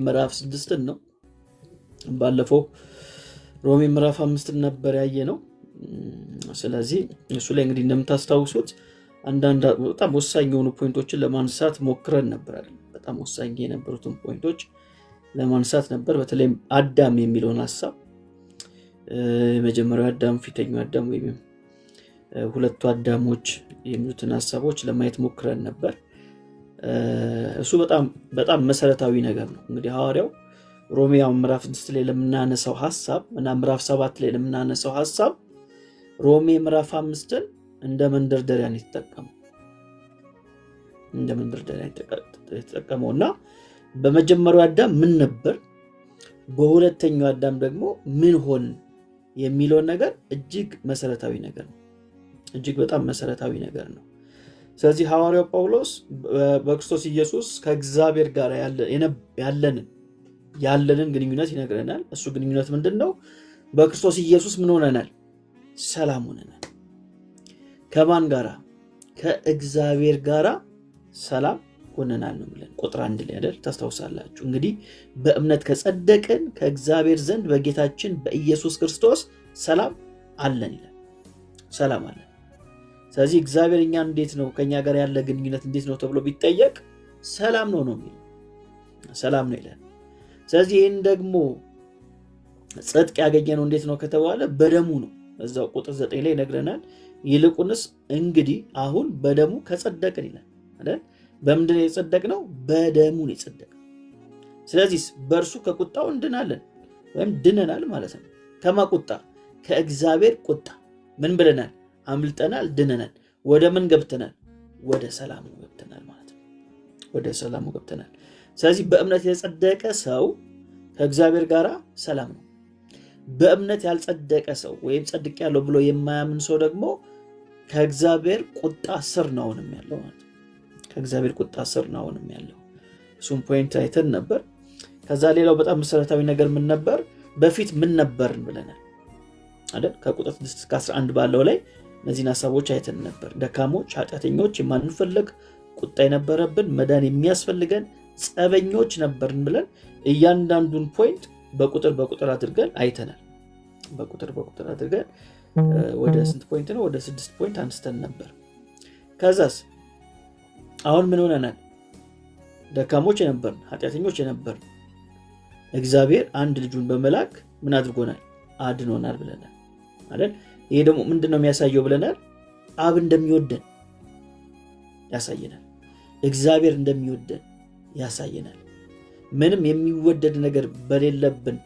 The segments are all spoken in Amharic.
ምዕራፍ 6 ነው። ባለፈው ሮሜ ምዕራፍ 5 ነበር ያየነው። ስለዚህ እሱ ላይ እንግዲህ እንደምታስታውሱት አንዳንድ በጣም ወሳኝ የሆኑ ፖይንቶችን ለማንሳት ሞክረን ነበር አይደል? በጣም ወሳኝ የነበሩትን ፖይንቶች ለማንሳት ነበር። በተለይ አዳም የሚለውን ሐሳብ የመጀመሪያው አዳም፣ ፊተኛው አዳም ወይም ሁለቱ አዳሞች የሚሉትን ሐሳቦች ለማየት ሞክረን ነበር። እሱ በጣም መሰረታዊ ነገር ነው። እንግዲህ ሐዋርያው ሮሜ ምዕራፍ 6 ላይ ለምናነሳው ሐሳብ እና ምዕራፍ 7 ላይ ለምናነሳው ሐሳብ ሮሜ ምዕራፍ 5ን እንደ መንደርደሪያ ነው የተጠቀመውና በመጀመሪያው አዳም ምን ነበር፣ በሁለተኛው አዳም ደግሞ ምን ሆን የሚለው ነገር እጅግ መሰረታዊ ነገር ነው። እጅግ በጣም መሰረታዊ ነገር ነው። ስለዚህ ሐዋርያው ጳውሎስ በክርስቶስ ኢየሱስ ከእግዚአብሔር ጋር ያለንን ግንኙነት ይነግረናል። እሱ ግንኙነት ምንድነው? በክርስቶስ ኢየሱስ ምን ሆነናል? ሰላም ሆነናል። ከማን ጋራ? ከእግዚአብሔር ጋራ ሰላም ሆነናል ነው ብለን ቁጥር 1 ላይ አይደል? ታስታውሳላችሁ። እንግዲህ በእምነት ከጸደቅን ከእግዚአብሔር ዘንድ በጌታችን በኢየሱስ ክርስቶስ ሰላም አለን ይላል። ሰላም አለን። ስለዚህ እግዚአብሔር እኛ እንዴት ነው ከኛ ጋር ያለ ግንኙነት እንዴት ነው ተብሎ ቢጠየቅ ሰላም ነው የሚለው። ሰላም ነው ይላል። ስለዚህ ይህን ደግሞ ጽድቅ ያገኘነው እንዴት ነው ከተባለ በደሙ ነው። እዛው ቁጥር 9 ላይ ይነግረናል። ይልቁንስ እንግዲህ አሁን በደሙ ከጸደቅን ይላል አይደል? በምንድን ነው የጸደቅነው? በደሙ ነው የጸደቅነው። ስለዚህ በእርሱ ከቁጣው እንድናለን ወይም ድነናል ማለት ነው። ከማ ቁጣ? ከእግዚአብሔር ቁጣ ምን ብለናል? አምልጠናል፣ ድነናል። ወደ ምን ገብተናል? ወደ ሰላሙ ገብተናል ማለት ነው። ወደ ሰላሙ ገብተናል። ስለዚህ በእምነት የጸደቀ ሰው ከእግዚአብሔር ጋር ሰላም ነው። በእምነት ያልጸደቀ ሰው ወይም ጸድቅ ያለው ብሎ የማያምን ሰው ደግሞ ከእግዚአብሔር ቁጣ ስር ነው ያለው ማለት ነው። ከእግዚአብሔር ቁጣ ስር ነው ያለው። እሱም ፖይንት አይተን ነበር። ከዛ ሌላው በጣም መሰረታዊ ነገር ምን ነበር? በፊት ምን ነበርን ብለናል አይደል? ከቁጥር 6 እስከ 11 ባለው ላይ እነዚህን ሐሳቦች አይተን ነበር። ደካሞች፣ ኃጢአተኞች፣ የማንፈልግ ቁጣ የነበረብን፣ መዳን የሚያስፈልገን ጸበኞች ነበርን ብለን እያንዳንዱን ፖይንት በቁጥር አድርገን አይተናል። በቁጥር አድርገን ወደ ስንት ፖይንት ነው? ወደ 6 ፖይንት አንስተን ነበር። ከዛስ አሁን ምን ሆነናል? ደካሞች የነበርን፣ ኃጢአተኞች የነበርን እግዚአብሔር አንድ ልጁን በመላክ ምን አድርጎናል? አድኖናል ብለናል አይደል? ይሄ ደግሞ ምንድነው የሚያሳየው ብለናል? አብ እንደሚወደን ያሳየናል። እግዚአብሔር እንደሚወደን ያሳየናል። ምንም የሚወደድ ነገር በሌለብን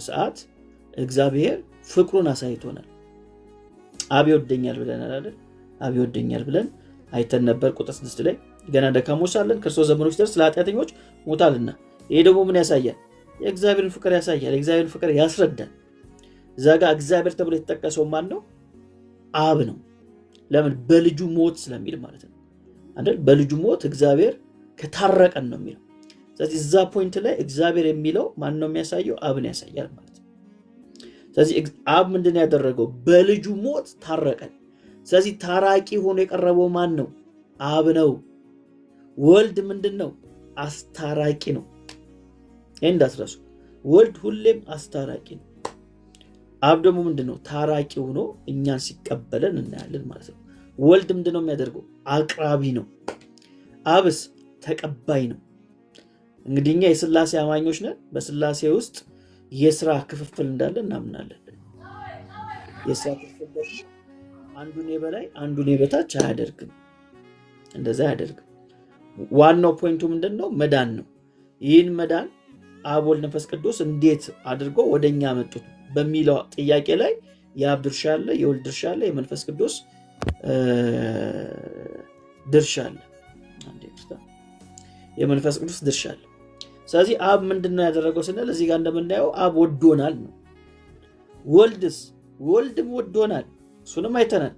ሰዓት እግዚአብሔር ፍቅሩን አሳይቶናል። አብ ይወደኛል ብለናል አይደል? አብ ይወደኛል ብለን አይተን ነበር። ቁጥር 6 ላይ ገና ደካሞች ሳለን ክርስቶስ ዘመኑ ሲደርስ ለኃጢአተኞች ሞታልና። ይሄ ደግሞ ምን ያሳያል? የእግዚአብሔርን ፍቅር ያሳያል። የእግዚአብሔርን ፍቅር ያስረዳል። እዛ ጋር እግዚአብሔር ተብሎ የተጠቀሰው ማን ነው? አብ ነው። ለምን? በልጁ ሞት ስለሚል ማለት ነው አይደል? በልጁ ሞት እግዚአብሔር ከታረቀን ነው የሚለው። ስለዚህ እዛ ፖይንት ላይ እግዚአብሔር የሚለው ማን ነው የሚያሳየው? አብን ያሳያል ማለት ነው። ስለዚህ አብ ምንድን ያደረገው? በልጁ ሞት ታረቀን። ስለዚህ ታራቂ ሆኖ የቀረበው ማን ነው? አብ ነው። ወልድ ምንድን ነው? አስታራቂ ነው። ይህን እንዳትረሱ። ወልድ ሁሌም አስታራቂ ነው። አብ ደግሞ ምንድን ነው? ታራቂ ሆኖ እኛን ሲቀበለን እናያለን ማለት ነው። ወልድ ምንድን ነው የሚያደርገው? አቅራቢ ነው። አብስ ተቀባይ ነው። እንግዲህ እኛ የሥላሴ አማኞች ነን። በሥላሴ ውስጥ የሥራ ክፍፍል እንዳለ እናምናለን። የሥራ ክፍፍል ደግሞ አንዱን የበላይ አንዱን የበታች አያደርግም። እንደዛ አያደርግም። ዋናው ፖይንቱ ምንድነው? መዳን ነው። ይህን መዳን አብ፣ ወልድ፣ መንፈስ ቅዱስ እንዴት አድርጎ ወደኛ መጡት በሚለው ጥያቄ ላይ የአብ ድርሻ አለ፣ የወልድ ድርሻ አለ፣ የመንፈስ ቅዱስ ድርሻ አለ፣ የመንፈስ ቅዱስ ድርሻ አለ። ስለዚህ አብ ምንድነው ያደረገው ስንል እዚህ ጋር እንደምናየው አብ ወዶናል ነው። ወልድም ወዶናል፣ እሱንም አይተናል።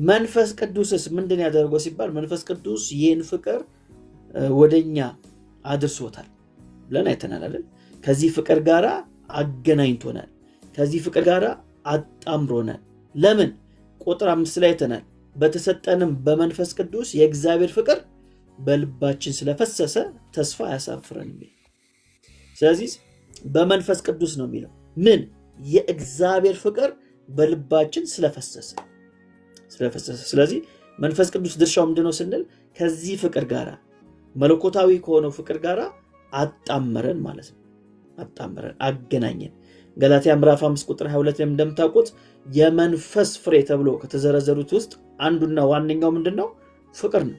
መንፈስ ቅዱስስ ምንድን ያደረገው ሲባል መንፈስ ቅዱስ ይህን ፍቅር ወደኛ አድርሶታል ብለን አይተናል አይደል? ከዚህ ፍቅር ጋር አገናኝቶናል፣ ከዚህ ፍቅር ጋር አጣምሮናል። ለምን? ቁጥር 5 ላይ አይተናል። በተሰጠንም በመንፈስ ቅዱስ የእግዚአብሔር ፍቅር በልባችን ስለፈሰሰ ተስፋ አያሳፍረንም። ስለዚህ በመንፈስ ቅዱስ ነው የሚለው ምን የእግዚአብሔር ፍቅር በልባችን ስለፈሰሰ። ስለዚህ መንፈስ ቅዱስ ድርሻው ምንድነው ስንል ከዚህ ፍቅር ጋር መለኮታዊ ከሆነው ፍቅር ጋር አጣመረን ማለት ነው። አገናኘን። ገላትያ ምዕራፍ 5 ቁጥር 22 ላይ እንደምታውቁት የመንፈስ ፍሬ ተብሎ ከተዘረዘሩት ውስጥ አንዱና ዋነኛው ምንድነው? ፍቅር ነው።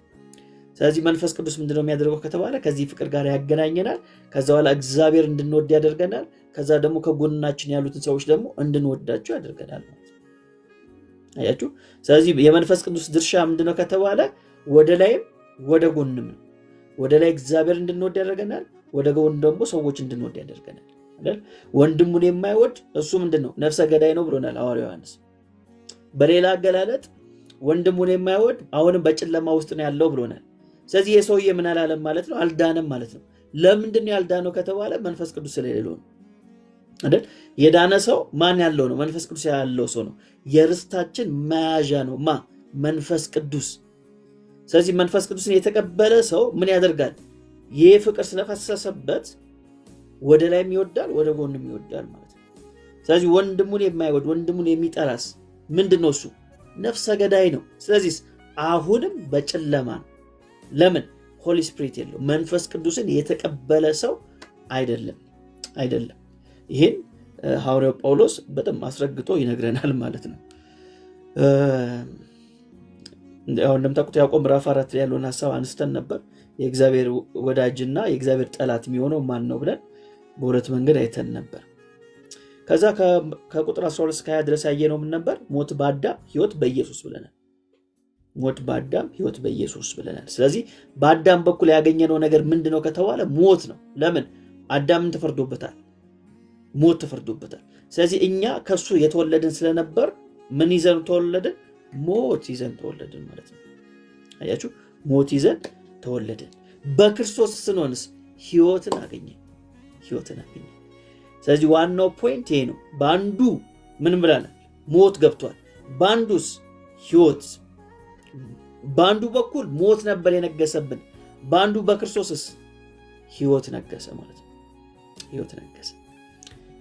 ስለዚህ መንፈስ ቅዱስ ምንድነው የሚያደርገው ከተባለ ከዚህ ፍቅር ጋር ያገናኘናል። ከዛ በኋላ እግዚአብሔር እንድንወድ ያደርገናል። ከዛ ደግሞ ከጎናችን ያሉትን ሰዎች ደግሞ እንድንወዳቸው ያደርገናል ማለት ነው። አያችሁ? ስለዚህ የመንፈስ ቅዱስ ድርሻ ምንድነው ከተባለ ወደ ላይም ወደ ጎንም ነው። ወደ ላይ እግዚአብሔር እንድንወድ ያደርገናል። ወደ ጎን ደግሞ ሰዎች እንድንወድ ያደርገናል አይደል? ወንድሙን የማይወድ እሱ ምንድነው? ነፍሰ ገዳይ ነው ብሎናል ሐዋርያው ዮሐንስ። በሌላ አገላለጥ ወንድሙን የማይወድ አሁንም በጨለማ ውስጥ ነው ያለው ብሎናል። ስለዚህ የሰውዬ ምን አላለም ማለት ነው? አልዳነም ማለት ነው። ለምንድን ነው ያልዳነው ከተባለ መንፈስ ቅዱስ ስለሌለው ነው አይደል? የዳነ ሰው ማን ያለው ነው? መንፈስ ቅዱስ ያለው ሰው ነው። የርስታችን መያዣ ነው መንፈስ ቅዱስ። ስለዚህ መንፈስ ቅዱስን የተቀበለ ሰው ምን ያደርጋል? ይህ ፍቅር ስለፈሰሰበት ወደ ላይም ይወዳል፣ ወደ ጎንም ይወዳል ማለት ነው። ስለዚህ ወንድሙን የማይወድ ወንድሙን የሚጠላስ ምንድነው? እሱ ነፍሰ ገዳይ ነው። ስለዚህ አሁንም በጨለማ ነው። ለምን? ሆሊ ስፒሪት የለው፣ መንፈስ ቅዱስን የተቀበለ ሰው አይደለም። ይህን ሐዋርያው ጳውሎስ በጣም አስረግጦ ይነግረናል ማለት ነው። እንደምታውቁት ያዕቆብ ምዕራፍ 4 ላይ ያለውን ሐሳብ አንስተን ነበር። የእግዚአብሔር ወዳጅና የእግዚአብሔር ጠላት የሚሆነው ማን ነው ብለን በሁለት መንገድ አይተን ነበር። ከዛ ከቁጥር 12 እስከ 20 ድረስ ያየነው ምን ነበር? ሞት በአዳም ሕይወት በኢየሱስ ብለናል። ሞት በአዳም ሕይወት በኢየሱስ ብለናል። ስለዚህ በአዳም በኩል ያገኘነው ነገር ምንድነው ከተባለ ሞት ነው። ለምን? አዳምን ተፈርዶበታል፣ ሞት ተፈርዶበታል። ስለዚህ እኛ ከሱ የተወለድን ስለነበር ምን ይዘን ተወለድን? ሞት ይዘን ተወለድን ማለት ነው። አያችሁ? ሞት ይዘን ተወለድን። በክርስቶስ ስንሆንስ ሕይወትን አገኘን። ስለዚህ ዋናው ፖይንት ይሄ ነው። በአንዱ ምን ብለናል? ሞት ገብቷል። በአንዱስ ሕይወት። በአንዱ በኩል ሞት ነበር የነገሰብን፣ በአንዱ በክርስቶስስ ሕይወት ነገሰ ማለት ነው። ሕይወት ነገሰ።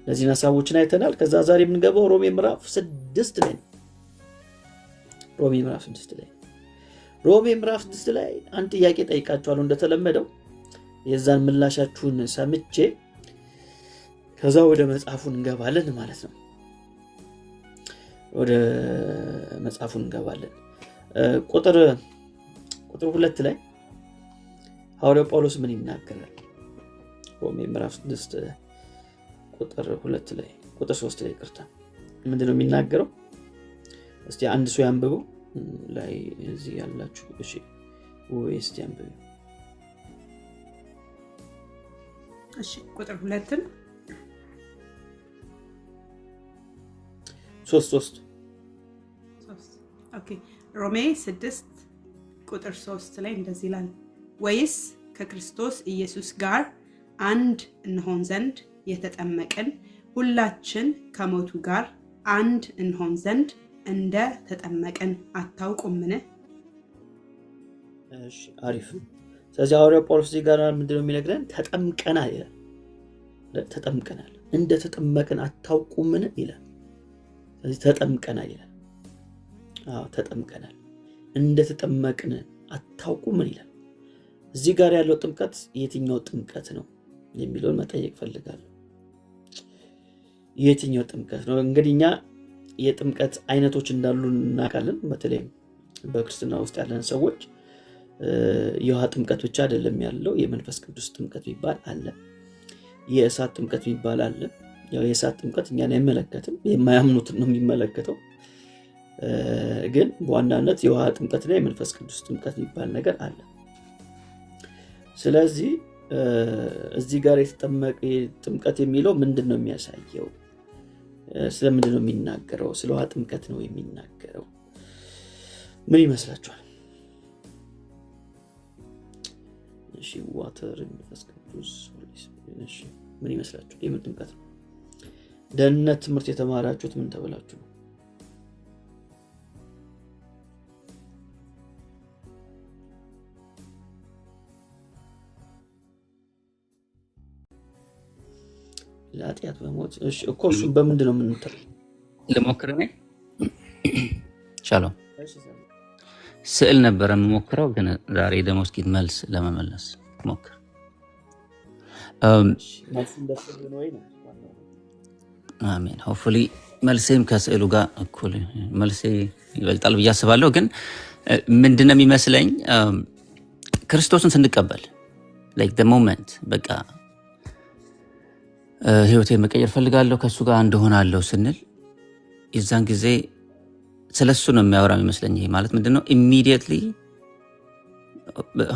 እነዚህን ሀሳቦችን አይተናል። ከዛ ዛሬ የምንገባው ሮሜ ምዕራፍ 6 ላይ ነው። ሮሜ ምዕራፍ 6 ላይ አንድ ጥያቄ ጠይቃችኋለሁ እንደተለመደው የዛን ምላሻችሁን ሰምቼ ከዛ ወደ መጽሐፉ እንገባለን ማለት ነው። ወደ መጽሐፉ እንገባለን። ቁጥር 2 ላይ ሐዋርያው ጳውሎስ ምን ይናገራል? ሮሜ ምዕራፍ 6 ቁጥር 2 ላይ ቁጥር 3 ላይ ይቅርታ፣ ምንድነው የሚናገረው? እስቲ አንድ ሰው ያንብበው ላይ እዚህ ያላችሁ። እሺ ወይስ ያንብበው? እሺ ቁጥር 2 3 ኦኬ። ሮሜ 6 ቁጥር 3 ላይ እንደዚህ ይላል፣ ወይስ ከክርስቶስ ኢየሱስ ጋር አንድ እንሆን ዘንድ የተጠመቅን ሁላችን ከሞቱ ጋር አንድ እንሆን ዘንድ እንደ ተጠመቅን አታውቁምን? እሺ አሪፍ። ስለዚህ ሐዋርያው ጳውሎስ እዚህ ጋር ምንድነው የሚነግረን? ተጠምቀናል ይላል። ተጠምቀናል፣ እንደ ተጠመቅን አታውቁምን ይላል። ስለዚህ ተጠምቀናል ይላል። ተጠምቀናል፣ እንደ ተጠመቅን አታውቁምን ይላል። እዚህ ጋር ያለው ጥምቀት የትኛው ጥምቀት ነው የሚለውን መጠየቅ ፈልጋለሁ። የትኛው ጥምቀት ነው? እንግዲህ እኛ የጥምቀት አይነቶች እንዳሉ እናውቃለን። በተለይ በክርስትና ውስጥ ያለን ሰዎች የውሃ ጥምቀት ብቻ አይደለም ያለው፣ የመንፈስ ቅዱስ ጥምቀት የሚባል አለ፣ የእሳት ጥምቀት የሚባል አለ። ያው የእሳት ጥምቀት እኛን አይመለከትም፣ የማያምኑትን ነው የሚመለከተው። ግን በዋናነት የውሃ ጥምቀትና የመንፈስ ቅዱስ ጥምቀት የሚባል ነገር አለ። ስለዚህ እዚህ ጋር የተጠመቀ ጥምቀት የሚለው ምንድን ነው የሚያሳየው? ስለምንድን ነው የሚናገረው? ስለ ውሃ ጥምቀት ነው የሚናገረው። ምን ይመስላችኋል? እሺ ዋተር፣ መንፈስ ቅዱስ፣ እሺ ምን ይመስላችኋል? የምን ጥምቀት ነው? ደህንነት ትምህርት የተማራችሁት ምን ተብላችሁ ነው? ለኃጢአት መሞት። እሺ እኮ እሱን በምንድን ነው የምንተው? ልሞክር እኔ። ሻሎም ስዕል ነበረ የምሞክረው፣ ግን ዛሬ ደግሞ እስኪ መልስ ለመመለስ ሞክር። አሜን። ሆፕፉሊ መልሴም ከስዕሉ ጋር እኩል መልሴ ይበልጣል ብዬ አስባለሁ። ግን ምንድነው የሚመስለኝ ክርስቶስን ስንቀበል ላይክ ዘ ሞመንት በቃ ህይወቴን መቀየር ፈልጋለሁ ከሱ ጋር እንደሆናለሁ ስንል የዛን ጊዜ ስለሱ ነው የሚያወራ የሚመስለኝ። ይሄ ማለት ምንድነው? ኢሚዲየትሊ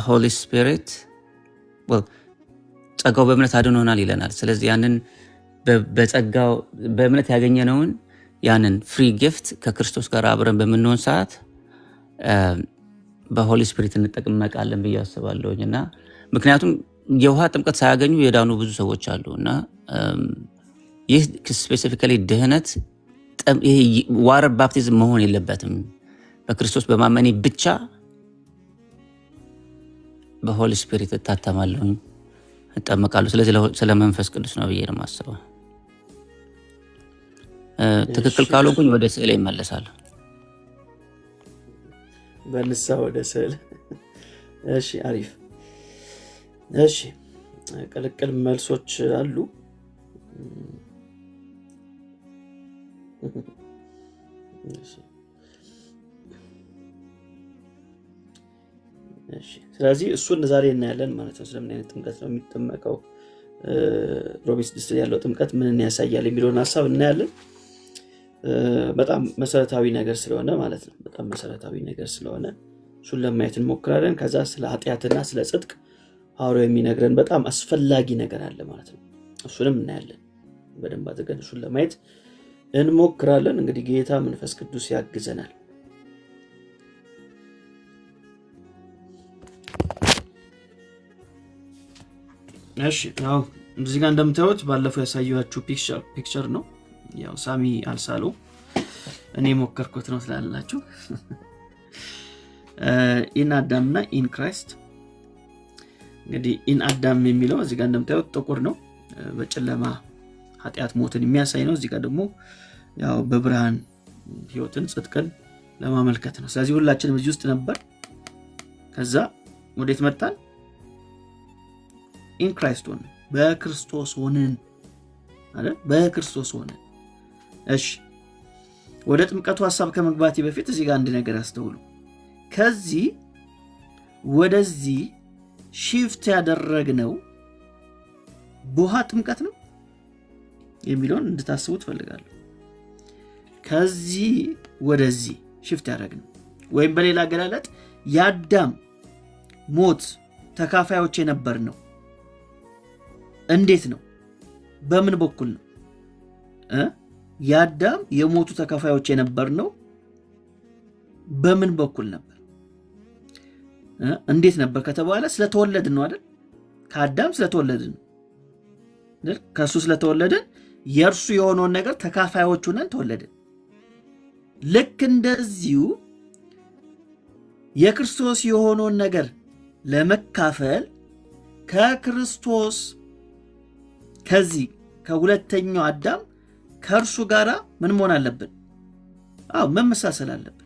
ሆሊ ስፒሪት ጸጋው በእምነት አድኖናል ይለናል። ስለዚህ ያንን በጸጋው በእምነት ያገኘነውን ያንን ፍሪ ጊፍት ከክርስቶስ ጋር አብረን በምንሆን ሰዓት በሆሊ ስፒሪት እንጠቀማለን ብዬ አስባለሁኝ። እና ምክንያቱም የውሃ ጥምቀት ሳያገኙ የዳኑ ብዙ ሰዎች አሉ። እና ይህ ስፔሲፊካሊ ድህነት ይሄ ዋተር ባፕቲዝም መሆን የለበትም። በክርስቶስ በማመኔ ብቻ በሆሊ ስፒሪት እታተማለሁኝ፣ እጠመቃለሁ። ስለዚህ ስለ መንፈስ ቅዱስ ነው ብዬ ነው የማስበው። ትክክል ካልሆንኩኝ ወደ ስዕል ይመለሳል። በልሳ ወደ ስዕል። እሺ አሪፍ። እሺ ቅልቅል መልሶች አሉ። ስለዚህ እሱን ዛሬ እናያለን ማለት ነው። ስለምን አይነት ጥምቀት ነው የሚጠመቀው፣ ሮሜ 6 ያለው ጥምቀት ምንን ያሳያል የሚለውን ሐሳብ እናያለን። በጣም መሰረታዊ ነገር ስለሆነ ማለት ነው። በጣም መሰረታዊ ነገር ስለሆነ እሱን ለማየት እንሞክራለን። ከዛ ስለ ኃጢአትና ስለ ጽድቅ ሐዋርያው የሚነግረን በጣም አስፈላጊ ነገር አለ ማለት ነው። እሱንም እናያለን በደንብ አድርገን እሱን ለማየት እንሞክራለን። እንግዲህ ጌታ መንፈስ ቅዱስ ያግዘናል። እሺ ያው እዚህ ጋር እንደምታዩት ባለፈው ያሳየኋችሁ ፒክቸር ነው። ያው ሳሚ አልሳሎ እኔ ሞከርኩት ነው ስላላችሁ ኢን አዳም እና ኢን ክራይስት። እንግዲህ ኢን አዳም የሚለው እዚህ ጋር እንደምታዩት ጥቁር ነው፣ በጨለማ ኃጢአት ሞትን የሚያሳይ ነው። እዚህ ጋር ደግሞ ያው በብርሃን ህይወትን ጽድቅን ለማመልከት ነው። ስለዚህ ሁላችንም እዚህ ውስጥ ነበር። ከዛ ወዴት መጣን? ኢን ክራይስት ሆነን፣ በክርስቶስ ሆነን አይደል? በክርስቶስ ሆነን። እሺ ወደ ጥምቀቱ ሐሳብ ከመግባቴ በፊት እዚህ ጋር አንድ ነገር አስተውሉ። ከዚህ ወደዚህ ሺፍት ያደረግነው በውሃ ጥምቀት ነው የሚለውን እንድታስቡ ትፈልጋለሁ። ከዚህ ወደዚህ ሺፍት ያደረግነው ወይም በሌላ አገላለጥ የአዳም ሞት ተካፋዮች የነበር ነው። እንዴት ነው? በምን በኩል ነው? የአዳም የሞቱ ተካፋዮች የነበር ነው። በምን በኩል ነበር? እንዴት ነበር ከተባለ ስለተወለድን ነው አይደል? ከአዳም ስለተወለድን ነው። ከሱ ስለተወለድን የእርሱ የሆነውን ነገር ተካፋዮች ሆነን ተወለድን። ልክ እንደዚሁ የክርስቶስ የሆነውን ነገር ለመካፈል ከክርስቶስ ከዚህ ከሁለተኛው አዳም ከእርሱ ጋራ ምን መሆን አለብን? መመሳሰል አለብን።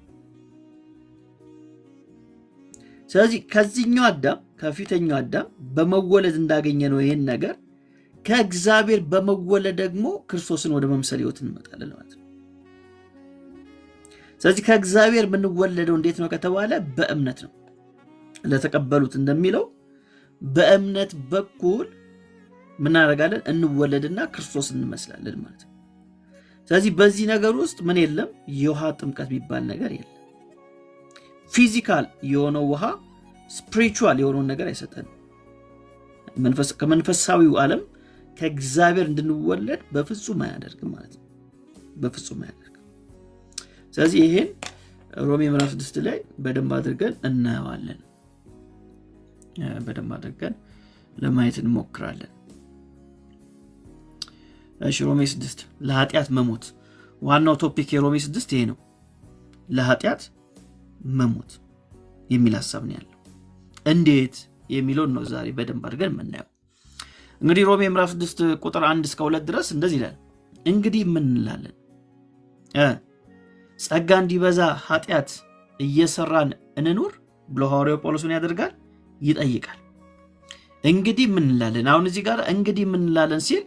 ስለዚህ ከዚህኛው አዳም ከፊተኛው አዳም በመወለድ እንዳገኘ ነው ይህን ነገር ከእግዚአብሔር በመወለድ ደግሞ ክርስቶስን ወደ መምሰል ህይወት እንመጣለን ማለት ነው። ስለዚህ ከእግዚአብሔር የምንወለደው እንዴት ነው ከተባለ በእምነት ነው። ለተቀበሉት እንደሚለው በእምነት በኩል ምን እናደርጋለን? እንወለድና ክርስቶስ እንመስላለን ማለት ነው። ስለዚህ በዚህ ነገር ውስጥ ምን የለም? የውሃ ጥምቀት የሚባል ነገር የለም። ፊዚካል የሆነው ውሃ ስፒሪቹዋል የሆነውን ነገር አይሰጠንም። ከመንፈሳዊው ዓለም ከእግዚአብሔር እንድንወለድ በፍጹም አያደርግም ማለት ነው። በፍጹም አያደርግም። ስለዚህ ይሄን ሮሜ ምዕራፍ 6 ላይ በደንብ አድርገን እናየዋለን። በደንብ አድርገን ለማየት እንሞክራለን። እሺ ሮሜ 6 ለኃጢአት መሞት ዋናው ቶፒክ የሮሜ 6 ይሄ ነው። ለኃጢአት መሞት የሚል ሐሳብ ነው ያለው። እንዴት የሚለውን ነው ዛሬ በደንብ አድርገን የምናየው። እንግዲህ ሮሜ ምዕራፍ 6 ቁጥር 1 እስከ 2 ድረስ እንደዚህ ይላል። እንግዲህ ምን እንላለን? ጸጋ እንዲበዛ ኃጢአት እየሰራን እንኑር ብሎ ሐዋርያው ጳውሎስ ምን ያደርጋል? ይጠይቃል። እንግዲህ ምን እንላለን? አሁን እዚህ ጋር እንግዲህ ምን እንላለን ሲል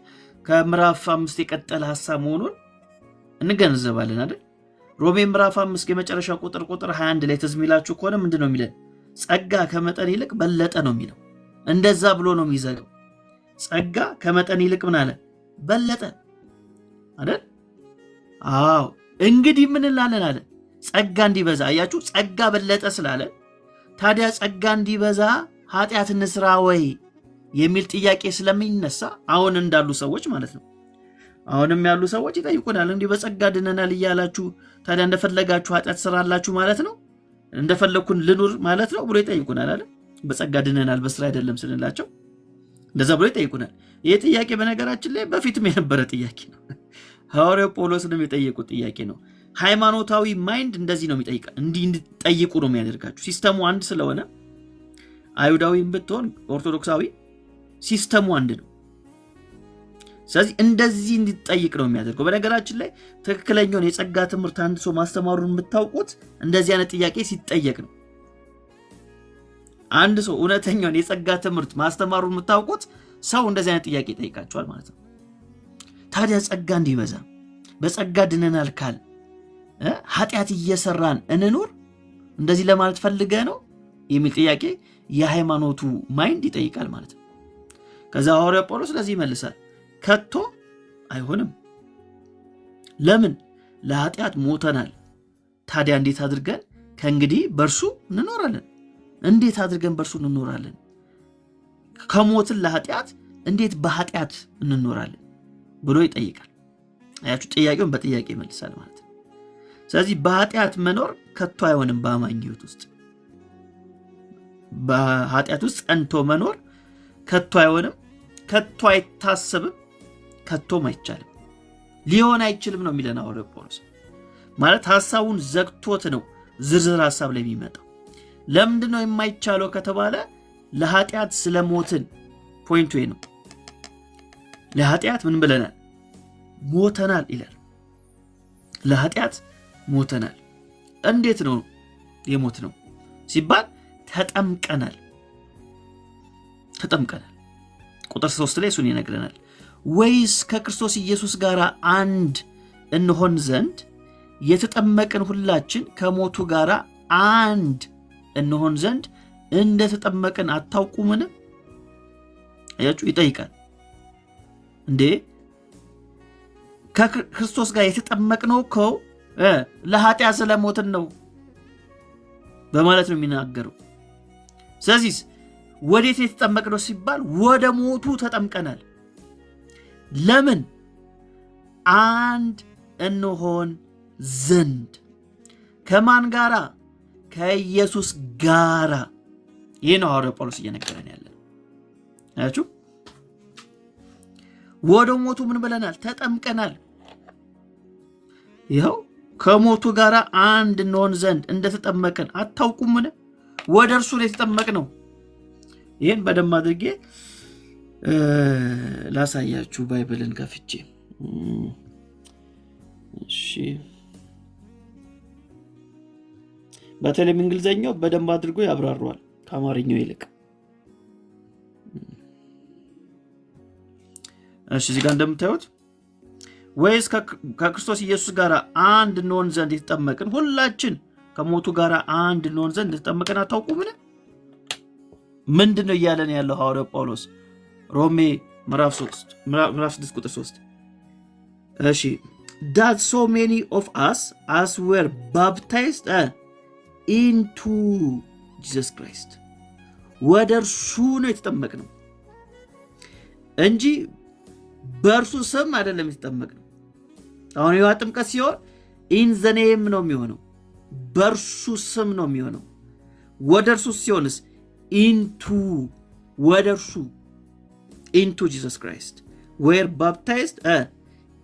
ከምዕራፍ 5 የቀጠለ ሐሳብ መሆኑን እንገነዘባለን አይደል? ሮሜ ምዕራፍ 5 የመጨረሻ ቁጥር 21 ላይ ትዝ የሚላችሁ ከሆነ ምንድን ነው የሚለን? ጸጋ ከመጠን ይልቅ በለጠ ነው የሚለው። እንደዛ ብሎ ነው የሚዘጋው። ጸጋ ከመጠን ይልቅ ምን አለ? በለጠ አይደል? አዎ። እንግዲህ ምን እንላለን አለ? ጸጋ እንዲበዛ። አያችሁ፣ ጸጋ በለጠ ስላለ ታዲያ ጸጋ እንዲበዛ ኃጢአት እንስራ ወይ የሚል ጥያቄ ስለሚነሳ አሁን እንዳሉ ሰዎች ማለት ነው፣ አሁንም ያሉ ሰዎች ይጠይቁናል። እንዲህ በጸጋ ድነናል እያላችሁ ታዲያ እንደፈለጋችሁ ኃጢአት ስራላችሁ ማለት ነው? እንደፈለግኩን ልኑር ማለት ነው ብሎ ይጠይቁናል አይደል? በጸጋ ድነናል በስራ አይደለም ስንላቸው እንደዛ ብሎ ይጠይቁናል። ይህ ጥያቄ በነገራችን ላይ በፊትም የነበረ ጥያቄ ነው። ሐዋርያው ጳውሎስንም የጠየቁት ጥያቄ ነው። ሃይማኖታዊ ማይንድ እንደዚህ ነው የሚጠይቃ፣ እንዲህ እንድትጠይቁ ነው የሚያደርጋችሁ። ሲስተሙ አንድ ስለሆነ አይሁዳዊም ብትሆን ኦርቶዶክሳዊ ሲስተሙ አንድ ነው። ስለዚህ እንደዚህ እንድትጠይቅ ነው የሚያደርገው። በነገራችን ላይ ትክክለኛውን የጸጋ ትምህርት አንድ ሰው ማስተማሩን የምታውቁት እንደዚህ አይነት ጥያቄ ሲጠየቅ ነው። አንድ ሰው እውነተኛውን የጸጋ ትምህርት ማስተማሩን የምታውቁት ሰው እንደዚህ አይነት ጥያቄ ይጠይቃቸዋል ማለት ነው። ታዲያ ጸጋ እንዲበዛ በጸጋ ድነናል ካል ኃጢአት እየሰራን እንኑር እንደዚህ ለማለት ፈልገ ነው የሚል ጥያቄ የሃይማኖቱ ማይንድ ይጠይቃል ማለት ነው። ከዛ ሐዋርያው ጳውሎስ ለዚህ ይመልሳል፣ ከቶ አይሆንም። ለምን? ለኃጢአት ሞተናል። ታዲያ እንዴት አድርገን ከእንግዲህ በእርሱ እንኖራለን? እንዴት አድርገን በእርሱ እንኖራለን? ከሞትን ለኃጢአት እንዴት በኃጢአት እንኖራለን ብሎ ይጠይቃል። አያችሁ፣ ጥያቄውን በጥያቄ ይመልሳል ማለት ነው። ስለዚህ በኃጢአት መኖር ከቶ አይሆንም። በአማኝ ሕይወት ውስጥ በኃጢአት ውስጥ ጸንቶ መኖር ከቶ አይሆንም፣ ከቶ አይታሰብም፣ ከቶም አይቻልም፣ ሊሆን አይችልም ነው የሚለን ሐዋርያው ጳውሎስ። ማለት ሐሳቡን ዘግቶት ነው ዝርዝር ሐሳብ ላይ የሚመጣው። ለምንድን ነው የማይቻለው ከተባለ ለኃጢአት ስለሞትን ፖይንቱ ነው። ለኃጢአት ምን ብለናል? ሞተናል ይላል። ለኃጢአት ሞተናል። እንዴት ነው የሞት ነው ሲባል ተጠምቀናል። ቁጥር 3 ላይ እሱን ይነግረናል። ወይስ ከክርስቶስ ኢየሱስ ጋር አንድ እንሆን ዘንድ የተጠመቅን ሁላችን ከሞቱ ጋር አንድ እንሆን ዘንድ እንደተጠመቅን አታውቁምን? አያችሁ፣ ይጠይቃል። እንዴ ከክርስቶስ ጋር የተጠመቅነው እኮ ለኃጢአት ስለሞትን ነው በማለት ነው የሚናገረው። ስለዚህ ወዴት የተጠመቅነው ሲባል ወደ ሞቱ ተጠምቀናል። ለምን? አንድ እንሆን ዘንድ። ከማን ጋራ? ከኢየሱስ ጋራ። ይህ ነው ሐዋርያው ጳውሎስ እየነገረን ያለ። አያችሁ፣ ወደ ሞቱ ምን ብለናል? ተጠምቀናል። ይኸው ከሞቱ ጋር አንድ እንሆን ዘንድ እንደተጠመቅን አታውቁምን? ወደ እርሱ ነው የተጠመቅነው። ይህን በደንብ አድርጌ ላሳያችሁ ባይብልን ከፍቼ። እሺ፣ በተለይም እንግሊዘኛው በደንብ አድርጎ ያብራራዋል ከአማርኛው ይልቅ። እሺ፣ እዚህ ጋር እንደምታዩት ወይስ ከክርስቶስ ኢየሱስ ጋር አንድ እንሆን ዘንድ የተጠመቅን ሁላችን ከሞቱ ጋር አንድ እንሆን ዘንድ የተጠመቅን አታውቁምን? ምንድን ነው እያለን ያለው ሐዋርያው ጳውሎስ? ሮሜ ምዕራፍ 6 ቁጥር 3 እሺ that so many of us as were baptized into Jesus Christ ወደ እርሱ ነው የተጠመቅነው እንጂ በእርሱ ስም አይደለም የተጠመቅነው። አሁን የውሃ ጥምቀት ሲሆን in the name ነው የሚሆነው፣ በእርሱ ስም ነው የሚሆነው። ወደ እርሱ ሲሆንስ into ወደ እርሱ into Jesus Christ were baptized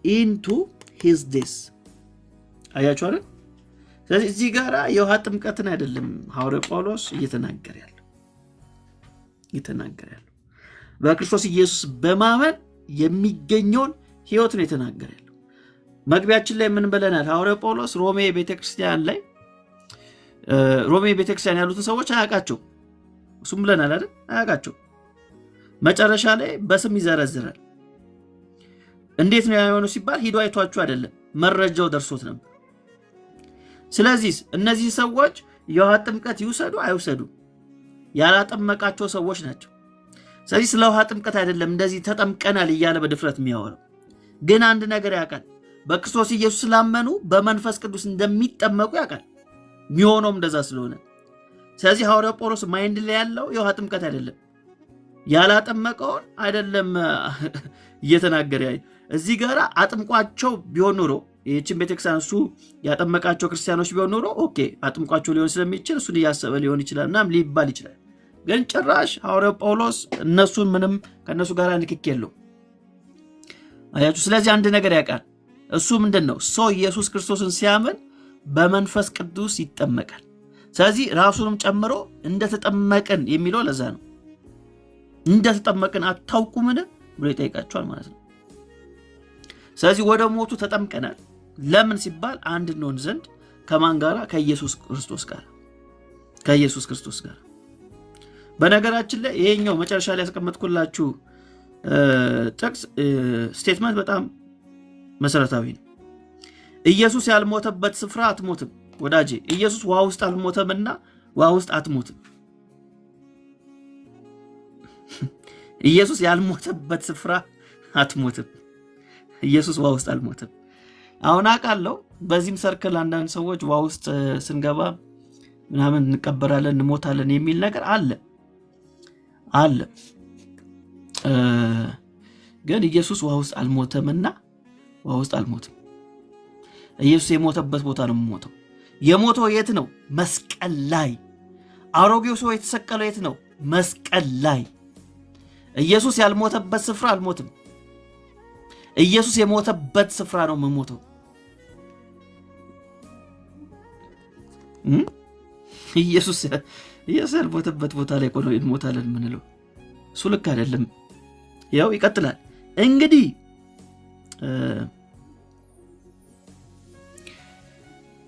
into his death። አያችሁ አይደል? ስለዚህ እዚህ ጋር የውሃ ጥምቀትን አይደለም ሐዋርያው ጳውሎስ እየተናገረ ያለው። በክርስቶስ ኢየሱስ በማመን የሚገኘውን ሕይወት ነው የተናገረ ያለው። መግቢያችን ላይ ምን ብለናል? ሐዋርያው ጳውሎስ ሮሜ ቤተክርስቲያን ያሉትን ሰዎች አያውቃቸው እሱም ብለናል አይደል? አያውቃቸው። መጨረሻ ላይ በስም ይዘረዝራል። እንዴት ነው ያየሆነው ሲባል ሂዶ አይቷችሁ አይደለም፣ መረጃው ደርሶት ነበር። ስለዚህ እነዚህ ሰዎች የውሃ ጥምቀት ይውሰዱ አይውሰዱ ያላጠመቃቸው ሰዎች ናቸው። ስለዚህ ስለ ውሃ ጥምቀት አይደለም እንደዚህ ተጠምቀናል እያለ በድፍረት የሚያወራው። ግን አንድ ነገር ያውቃል፣ በክርስቶስ ኢየሱስ ስላመኑ በመንፈስ ቅዱስ እንደሚጠመቁ ያውቃል። የሚሆነውም እንደዛ ስለሆነ ስለዚህ ሐዋርያው ጳውሎስ ማይንድ ላይ ያለው የውሃ ጥምቀት አይደለም፣ ያላጠመቀውን አይደለም እየተናገረ ያይ። እዚህ ጋር አጥምቋቸው ቢሆን ኖሮ ይህችን ቤተክርስቲያን እሱ ያጠመቃቸው ክርስቲያኖች ቢሆን ኖሮ ኦኬ አጥምቋቸው ሊሆን ስለሚችል እሱን እያሰበ ሊሆን ይችላል እናም ሊባል ይችላል። ግን ጭራሽ ሐዋርያው ጳውሎስ እነሱን ምንም ከእነሱ ጋር ንክክ የለው አያችሁ። ስለዚህ አንድ ነገር ያውቃል። እሱ ምንድን ነው? ሰው ኢየሱስ ክርስቶስን ሲያምን በመንፈስ ቅዱስ ይጠመቃል። ስለዚህ ራሱንም ጨምሮ እንደተጠመቅን የሚለው ለዛ ነው። እንደተጠመቅን አታውቁምን ብሎ ይጠይቃቸዋል ማለት ነው። ስለዚህ ወደ ሞቱ ተጠምቀናል። ለምን ሲባል አንድ እንሆን ዘንድ ከማን ጋር? ከኢየሱስ ክርስቶስ ጋር። በነገራችን ላይ ይሄኛው መጨረሻ ላይ ያስቀመጥኩላችሁ ጥቅስ ስቴትመንት በጣም መሰረታዊ ነው። ኢየሱስ ያልሞተበት ስፍራ አትሞትም ወዳጄ። ኢየሱስ ውሃ ውስጥ አልሞተምና ውሃ ውስጥ አትሞትም። ኢየሱስ ያልሞተበት ስፍራ አትሞትም። ኢየሱስ ውሃ ውስጥ አልሞተም። አሁን አውቃለሁ በዚህም ሰርክል አንዳንድ ሰዎች ውሃ ውስጥ ስንገባ ምናምን እንቀበራለን እንሞታለን የሚል ነገር አለ። ግን ኢየሱስ ውሃ ውስጥ አልሞተምና ውሃ ውስጥ አልሞትም። ኢየሱስ የሞተበት ቦታ ነው የሞተው። የሞተው የት ነው? መስቀል ላይ። አሮጌው ሰው የተሰቀለው የት ነው? መስቀል ላይ። ኢየሱስ ያልሞተበት ስፍራ አልሞትም። ኢየሱስ የሞተበት ስፍራ ነው የምሞተው። ኢየሱስ ያልሞተበት ቦታ ላይ ቆሎ እንሞታለን ምንለው እሱ ልክ አይደለም። ያው ይቀጥላል።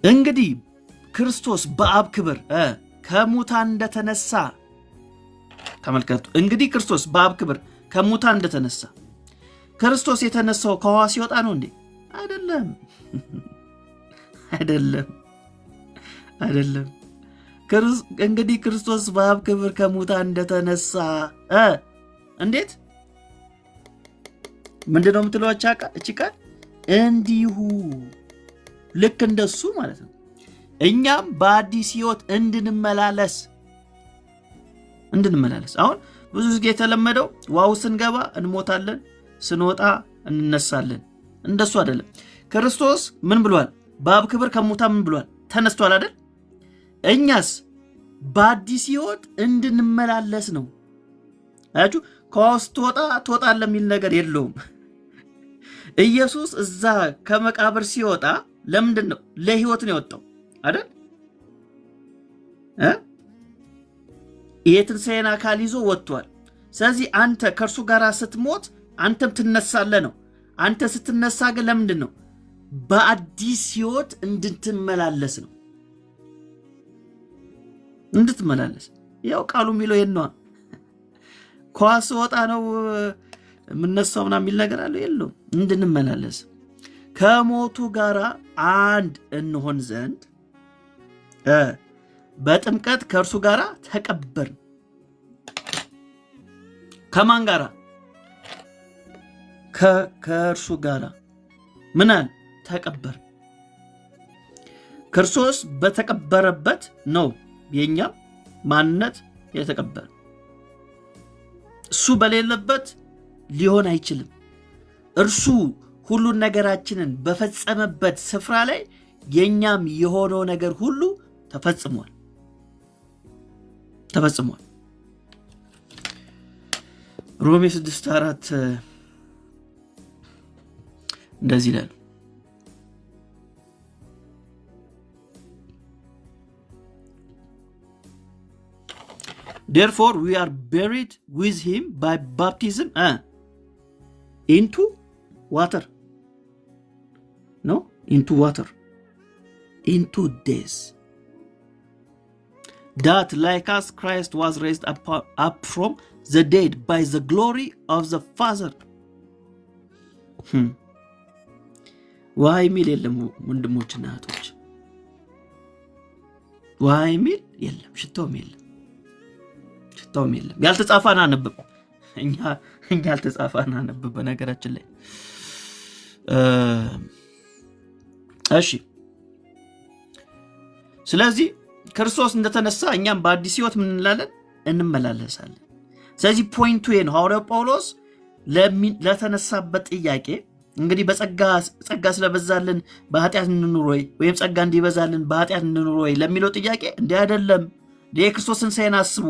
እንግዲህ ክርስቶስ በአብ ክብር ከሙታን እንደተነሳ ተመልከቱ። እንግዲህ ክርስቶስ በአብ ክብር ከሙታን እንደተነሳ። ክርስቶስ የተነሳው ከውሃ ሲወጣ ነው እንዴ? አይደለም። እንግዲህ ክርስቶስ በአብ ክብር ከሙታን እንደተነሳ እንዴት? ምንድነው የምትለው እቺ ቃል? እንዲሁ ልክ እንደሱ ማለት ነው እኛም በአዲስ ሕይወት እንድንመላለስ። አሁን ብዙ ጊዜ የተለመደው ዋው ስንገባ እንሞታለን፣ ስንወጣ እንነሳለን። እንደሱ አይደለም። ክርስቶስ ምን ብሏል? በአብ ክብር ከሙታን ምን ብሏል? ተነስቷል አይደል? እኛስ በአዲስ ሕይወት እንድንመላለስ ነው። አያችሁ፣ ከውስጥ ትወጣለህ የሚል ነገር የለውም። ኢየሱስ እዛ ከመቃብር ሲወጣ ለምንድን ነው? ለሕይወት ነው የወጣው አይደል? የትንሣኤን አካል ይዞ ወጥቷል። ስለዚህ አንተ ከእርሱ ጋር ስትሞት አንተም ትነሳለህ ነው። አንተ ስትነሳ ግን ለምንድን ነው? በአዲስ ሕይወት እንድትመላለስ ነው። እንድትመላለስ ያው ቃሉ የሚለው የነዋ ኳስ ወጣ ነው የምነሳው ምናምን የሚል ነገር አለ የለውም። እንድንመላለስ ከሞቱ ጋር አንድ እንሆን ዘንድ በጥምቀት ከእርሱ ጋር ተቀበርን። ከማን ጋራ? ከእርሱ ጋር ምናን ተቀበርን። ክርስቶስ በተቀበረበት ነው የኛ ማንነት የተቀበረ። እሱ በሌለበት ሊሆን አይችልም። እርሱ ሁሉን ነገራችንን በፈጸመበት ስፍራ ላይ የኛም የሆነው ነገር ሁሉ ተፈጽሟል። ሮሜ 6:4 እንደዚህ ይላል፣ therefore we are buried with him by baptism into water. No, into water, into death, that like us Christ was raised up from the dead by the glory of the Father. ውሃ የሚል የለም ወንድሞችና እህቶች፣ ውሃ የሚል የለም፣ ሽታውም የለም። ያልተጻፈ አናነብብ፣ እኛ ያልተጻፈ አናነብብ በነገራችን ላይ። እሺ፣ ስለዚህ ክርስቶስ እንደተነሳ እኛም በአዲስ ሕይወት ምን እንላለን? እንመላለሳለን። ስለዚህ ፖይንቱ ይሄ ነው። ሐዋርያው ጳውሎስ ለተነሳበት ጥያቄ እንግዲህ ጸጋ ስለበዛልን በኃጢአት እንኑር ወይም ጸጋ እንዲበዛልን በኃጢአት እንኑር ወይ ለሚለው ጥያቄ እንዲህ አይደለም። የክርስቶስ ትንሣኤን አስቡ።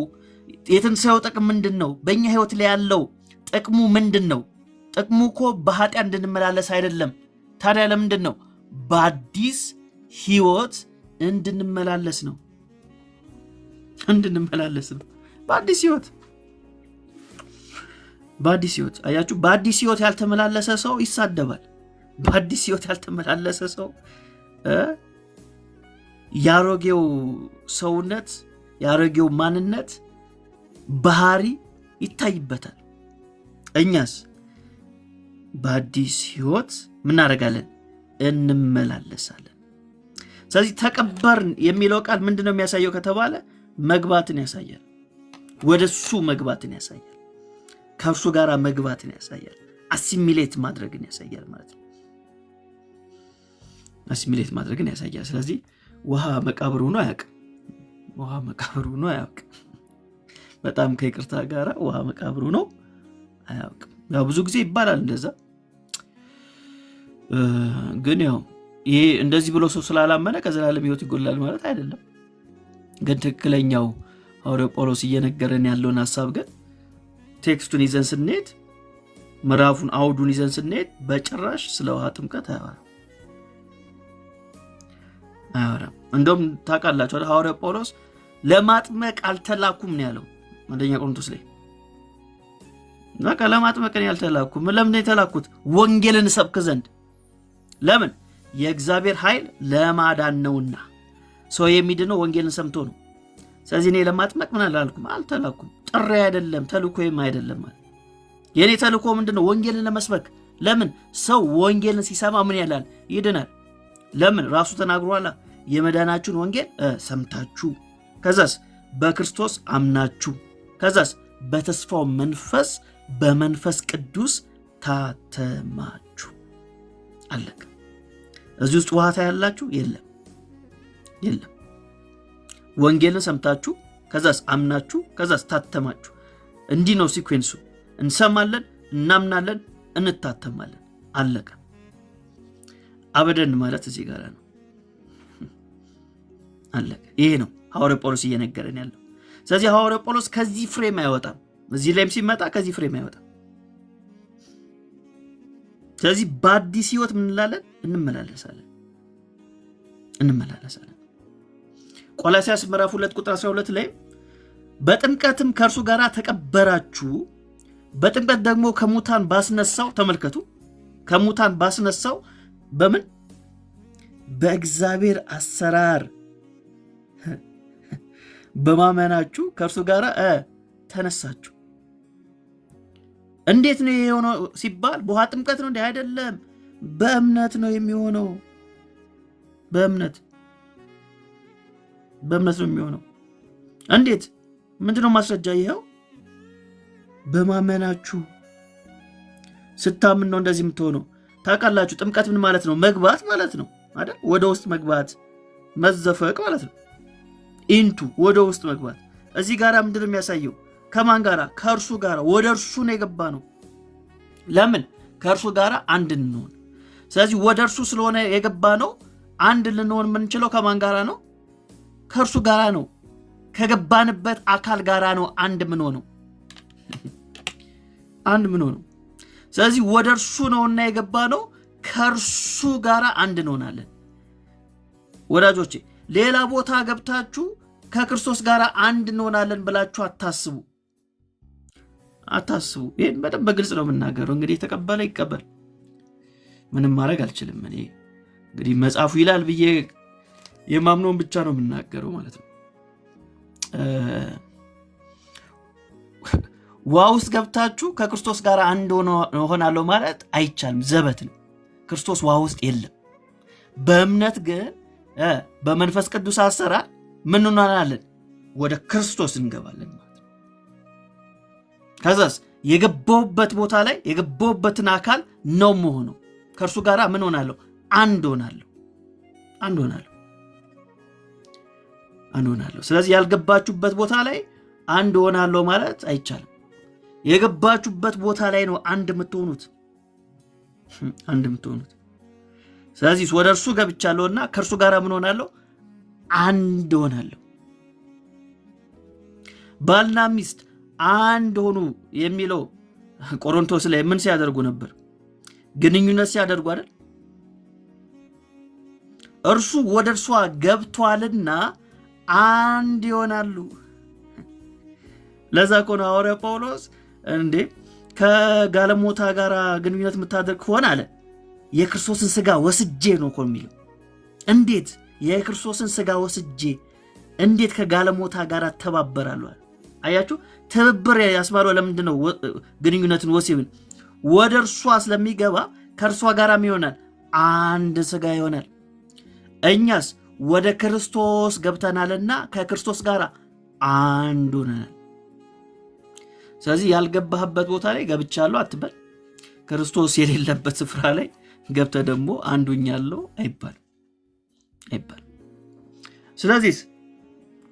የትንሣኤው ጥቅም ምንድን ነው? በእኛ ሕይወት ላይ ያለው ጥቅሙ ምንድን ነው? ጥቅሙ እኮ በኃጢአት እንድንመላለስ አይደለም። ታዲያ ለምንድን ነው? በአዲስ ሕይወት እንድንመላለስ ነው። በአዲስ ሕይወት አያችሁ፣ በአዲስ ሕይወት ያልተመላለሰ ሰው ይሳደባል። በአዲስ ሕይወት ያልተመላለሰ ሰው ያሮጌው ሰውነት ያሮጌው ማንነት ባህሪ ይታይበታል። እኛስ በአዲስ ሕይወት ምን እናደርጋለን? እንመላለሳለን። ስለዚህ ተቀበርን የሚለው ቃል ምንድነው የሚያሳየው ከተባለ መግባትን ያሳያል። ወደሱ መግባትን ያሳያል። ከእርሱ ጋር መግባትን ያሳያል። አሲሚሌት ማድረግን ያሳያል ማለት ነው። አሲሚሌት ማድረግን ያሳያል። ስለዚህ ውሃ መቃብር ሆኖ አያውቅም። በጣም ከይቅርታ ጋር ውሃ መቃብር ሆኖ አያውቅም። ያው ብዙ ጊዜ ይባላል እንደዛ፣ ግን ያው ይሄ እንደዚህ ብሎ ሰው ስላላመነ ከዘላለም ሕይወት ይጎላል ማለት አይደለም። ግን ትክክለኛው ሐዋርያው ጳውሎስ እየነገረን ያለውን ሐሳብ ግን ቴክስቱን ይዘን ስንሄድ፣ ምዕራፉን አውዱን ይዘን ስንሄድ በጭራሽ ስለ ውሃ ጥምቀት አያወራም። እንደውም ታውቃላችሁ ሐዋርያው ጳውሎስ ለማጥመቅ አልተላኩም ነው ያለው አንደኛ ቆሮንቶስ ላይ። በቃ ለማጥመቅ ነው ያልተላኩም። ለምን ነው የተላኩት? ወንጌልን ሰብክ ዘንድ። ለምን? የእግዚአብሔር ኃይል ለማዳን ነውና። ሰው የሚድነው ወንጌልን ሰምቶ ነው። ስለዚህ እኔ ለማጥመቅ ምን አላልኩም? አልተላኩም። ጥሪ አይደለም፣ ተልኮዬም አይደለም ማለት። የኔ ተልኮ ምንድነው? ወንጌልን ለመስበክ። ለምን? ሰው ወንጌልን ሲሰማ ምን ያላል? ይድናል። ለምን? ራሱ ተናግሯላ። የመዳናችሁን ወንጌል ሰምታችሁ፣ ከዛስ በክርስቶስ አምናችሁ፣ ከዛስ በተስፋው መንፈስ በመንፈስ ቅዱስ ታተማችሁ። አለቀ። እዚህ ውስጥ ውሃታ ያላችሁ የለም። ወንጌልን ሰምታችሁ፣ ከዛስ አምናችሁ፣ ከዛስ ታተማችሁ። እንዲህ ነው ሲኩዌንሱ። እንሰማለን፣ እናምናለን፣ እንታተማለን። አለቀ። አበደን ማለት እዚህ ጋር ነው። አለቀ። ይሄ ነው ሐዋርያው ጳውሎስ እየነገረን ያለው። ስለዚህ ሐዋርያው ጳውሎስ ከዚህ ፍሬም አይወጣም። እዚህ ላይም ሲመጣ ከዚህ ፍሬም አይወጣም። ስለዚህ በአዲስ ሕይወት ምን እንላለን? እንመላለሳለን። ቆላስይስ ምዕራፍ 2 ቁጥር 12 ላይ በጥምቀትም ከእርሱ ጋር ተቀበራችሁ፣ በጥምቀት ደግሞ ከሙታን ባስነሳው፣ ተመልከቱ፣ ከሙታን ባስነሳው በምን? በእግዚአብሔር አሰራር በማመናችሁ ከእርሱ ጋር ተነሳችሁ። እንዴት ነው የሆነው ሲባል በውሃ ጥምቀት ነው እንዴ? አይደለም፣ በእምነት ነው የሚሆነው። በእምነት ነው የሚሆነው። እንዴት? ምንድነው ማስረጃ? ይኸው በማመናችሁ ስታምን ነው እንደዚህ የምትሆነው። ታውቃላችሁ ጥምቀት ምን ማለት ነው? መግባት ማለት ነው አይደል? ወደ ውስጥ መግባት፣ መዘፈቅ ማለት ነው። ኢንቱ ወደ ውስጥ መግባት። እዚህ ጋር ምንድነው የሚያሳየው? ከማን ጋራ? ከእርሱ ጋራ። ወደ እርሱ ነው የገባ ነው። ለምን? ከእርሱ ጋራ አንድ እንሆን። ስለዚህ ወደ እርሱ ስለሆነ የገባ ነው። አንድ ልንሆን የምንችለው ከማን ጋራ ነው? ከእርሱ ጋራ ነው። ከገባንበት አካል ጋራ ነው አንድ ምን ሆነው ስለዚህ ወደ እርሱ ነውና የገባ ነው። ከእርሱ ጋራ አንድ እንሆናለን። ወዳጆቼ ሌላ ቦታ ገብታችሁ ከክርስቶስ ጋር አንድ እንሆናለን ብላችሁ አታስቡ። ይህን በደንብ በግልጽ ነው የምናገረው። እንግዲህ የተቀበለ ይቀበል፣ ምንም ማድረግ አልችልም። እኔ እንግዲህ መጽሐፉ ይላል ብዬ የማምነውን ብቻ ነው የምናገረው ማለት ነው። ውሃ ውስጥ ገብታችሁ ከክርስቶስ ጋር አንድ ሆናለሁ ማለት አይቻልም፣ ዘበት ነው። ክርስቶስ ውሃ ውስጥ የለም። በእምነት ግን በመንፈስ ቅዱስ አሰራር ምን እንሆናለን? ወደ ክርስቶስ እንገባለን ማለት ነው። ከዛስ የገባውበት ቦታ ላይ የገባውበትን አካል ነው መሆኑ ከእርሱ ጋር ምን ሆናለሁ? አንድ ሆናለሁ። ስለዚህ ያልገባችሁበት ቦታ ላይ አንድ ሆናለሁ ማለት አይቻልም። የገባችሁበት ቦታ ላይ ነው አንድ የምትሆኑት። ስለዚህ ወደ እርሱ ገብቻለሁና ከእርሱ ጋር ምን ሆናለሁ? አንድ ሆናለሁ። ባልና ሚስት አንድ ሆኑ የሚለው ቆሮንቶስ ላይ ምን ሲያደርጉ ነበር? ግንኙነት ሲያደርጉ አይደል? እርሱ ወደ እርሷ ገብቷልና አንድ ይሆናሉ። ለዛ እኮ ነው ሐዋርያው ጳውሎስ እንዴ ከጋለሞታ ጋር ግንኙነት የምታደርግ ከሆነ አለ የክርስቶስን ሥጋ ወስጄ ነው እኮ የሚለው። እንዴት የክርስቶስን ሥጋ ወስጄ እንዴት ከጋለሞታ ጋር ተባበራለሁ? አያችሁ፣ ትብብር ያስባለው ለምንድን ነው? ግንኙነትን ወሲብን ወደ እርሷ ስለሚገባ ከእርሷ ጋር ይሆናል፣ አንድ ሥጋ ይሆናል። እኛስ ወደ ክርስቶስ ገብተናልና ከክርስቶስ ጋር አንድ ሆነናል። ስለዚህ ያልገባህበት ቦታ ላይ ገብቻለሁ አትበል። ክርስቶስ የሌለበት ስፍራ ላይ ገብተህ ደግሞ አንዱኛለሁ አይባልም። ስለዚህ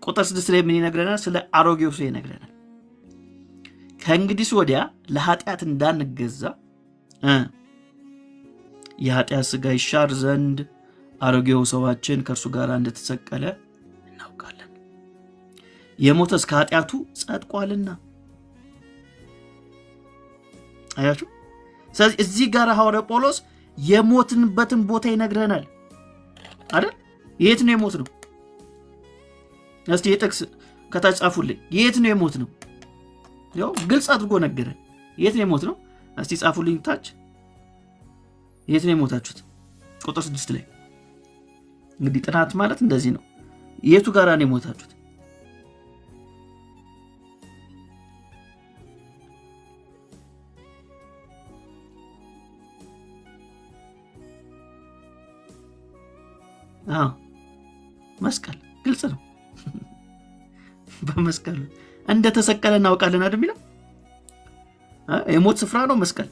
ቁጥር 6 ላይ ምን ይነግረናል? ስለ አሮጌው ሰው ይነግረናል። ከእንግዲህ ወዲያ ለኃጢአት እንዳንገዛ የኃጢአት ሥጋ ይሻር ዘንድ አሮጌው ሰዋችን ከእርሱ ጋር እንደተሰቀለ እናውቃለን። የሞተስ ከኃጢአቱ ጸድቋልና። አያችሁ። ስለዚህ እዚህ ጋር ሐዋርያው ጳውሎስ የሞትንበትን ቦታ ይነግረናል አይደል? የት ነው የሞት ነው? እስቲ የጥቅስ ከታች ጻፉልኝ። የት ነው የሞት ነው? ያው ግልጽ አድርጎ ነገረን። የት ነው የሞት ነው? እስቲ ጻፉልኝ ታች። የት ነው የሞታችሁት? ቁጥር 6 ላይ እንግዲህ ጥናት ማለት እንደዚህ ነው። የቱ ጋር ነው የሞታችሁት? መስቀል ግልጽ ነው። በመስቀሉ እንደተሰቀለ እናውቃለን አይደል የሚለው የሞት ስፍራ ነው መስቀል።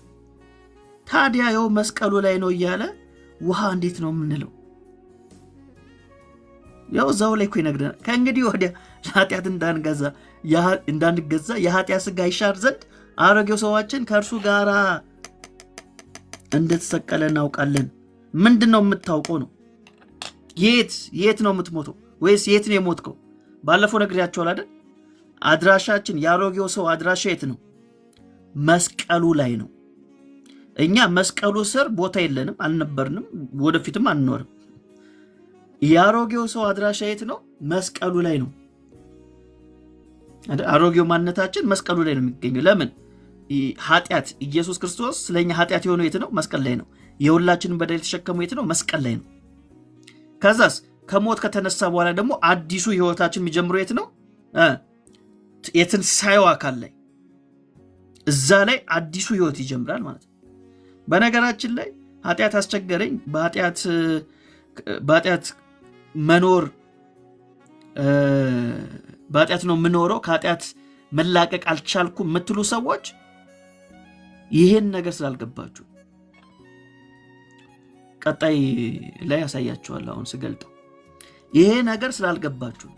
ታዲያ ያው መስቀሉ ላይ ነው እያለ ውሃ እንዴት ነው የምንለው? ያው እዛው ላይ እኮ ይነግረናል። ከእንግዲህ ወዲያ ለኃጢአት እንዳንገዛ የኃጢአት ሥጋ ይሻር ዘንድ አሮጌው ሰዋችን ከእርሱ ጋር እንደተሰቀለ እናውቃለን። ምንድን ነው የምታውቀው ነው? የት ነው የምትሞተው? ወይስ የት ነው የሞትከው? ባለፈው ነግሬያቸዋል አይደል? አድራሻችን የአሮጌው ሰው አድራሻ የት ነው? መስቀሉ ላይ ነው። እኛ መስቀሉ ስር ቦታ የለንም፣ አልነበርንም፣ ወደፊትም አንኖርም። የአሮጌው ሰው አድራሻ የት ነው? መስቀሉ ላይ ነው። አሮጌው ማንነታችን መስቀሉ ላይ ነው የሚገኘው። ለምን? ኃጢአት ኢየሱስ ክርስቶስ ስለኛ ኃጢአት የሆነው የት ነው? መስቀል ላይ ነው። የሁላችንን በደል የተሸከመው የት ነው? መስቀል ላይ ነው። ከዛስ ከሞት ከተነሳ በኋላ ደግሞ አዲሱ ህይወታችን የሚጀምረው የት ነው? የትንሣኤው አካል ላይ፣ እዛ ላይ አዲሱ ህይወት ይጀምራል ማለት ነው። በነገራችን ላይ ኃጢአት አስቸገረኝ፣ በኃጢአት መኖር በኃጢአት ነው የምኖረው፣ ከኃጢአት መላቀቅ አልቻልኩም የምትሉ ሰዎች ይህን ነገር ስላልገባችሁ ቀጣይ ላይ ያሳያችኋል። አሁን ስገልጠው ይሄ ነገር ስላልገባችሁ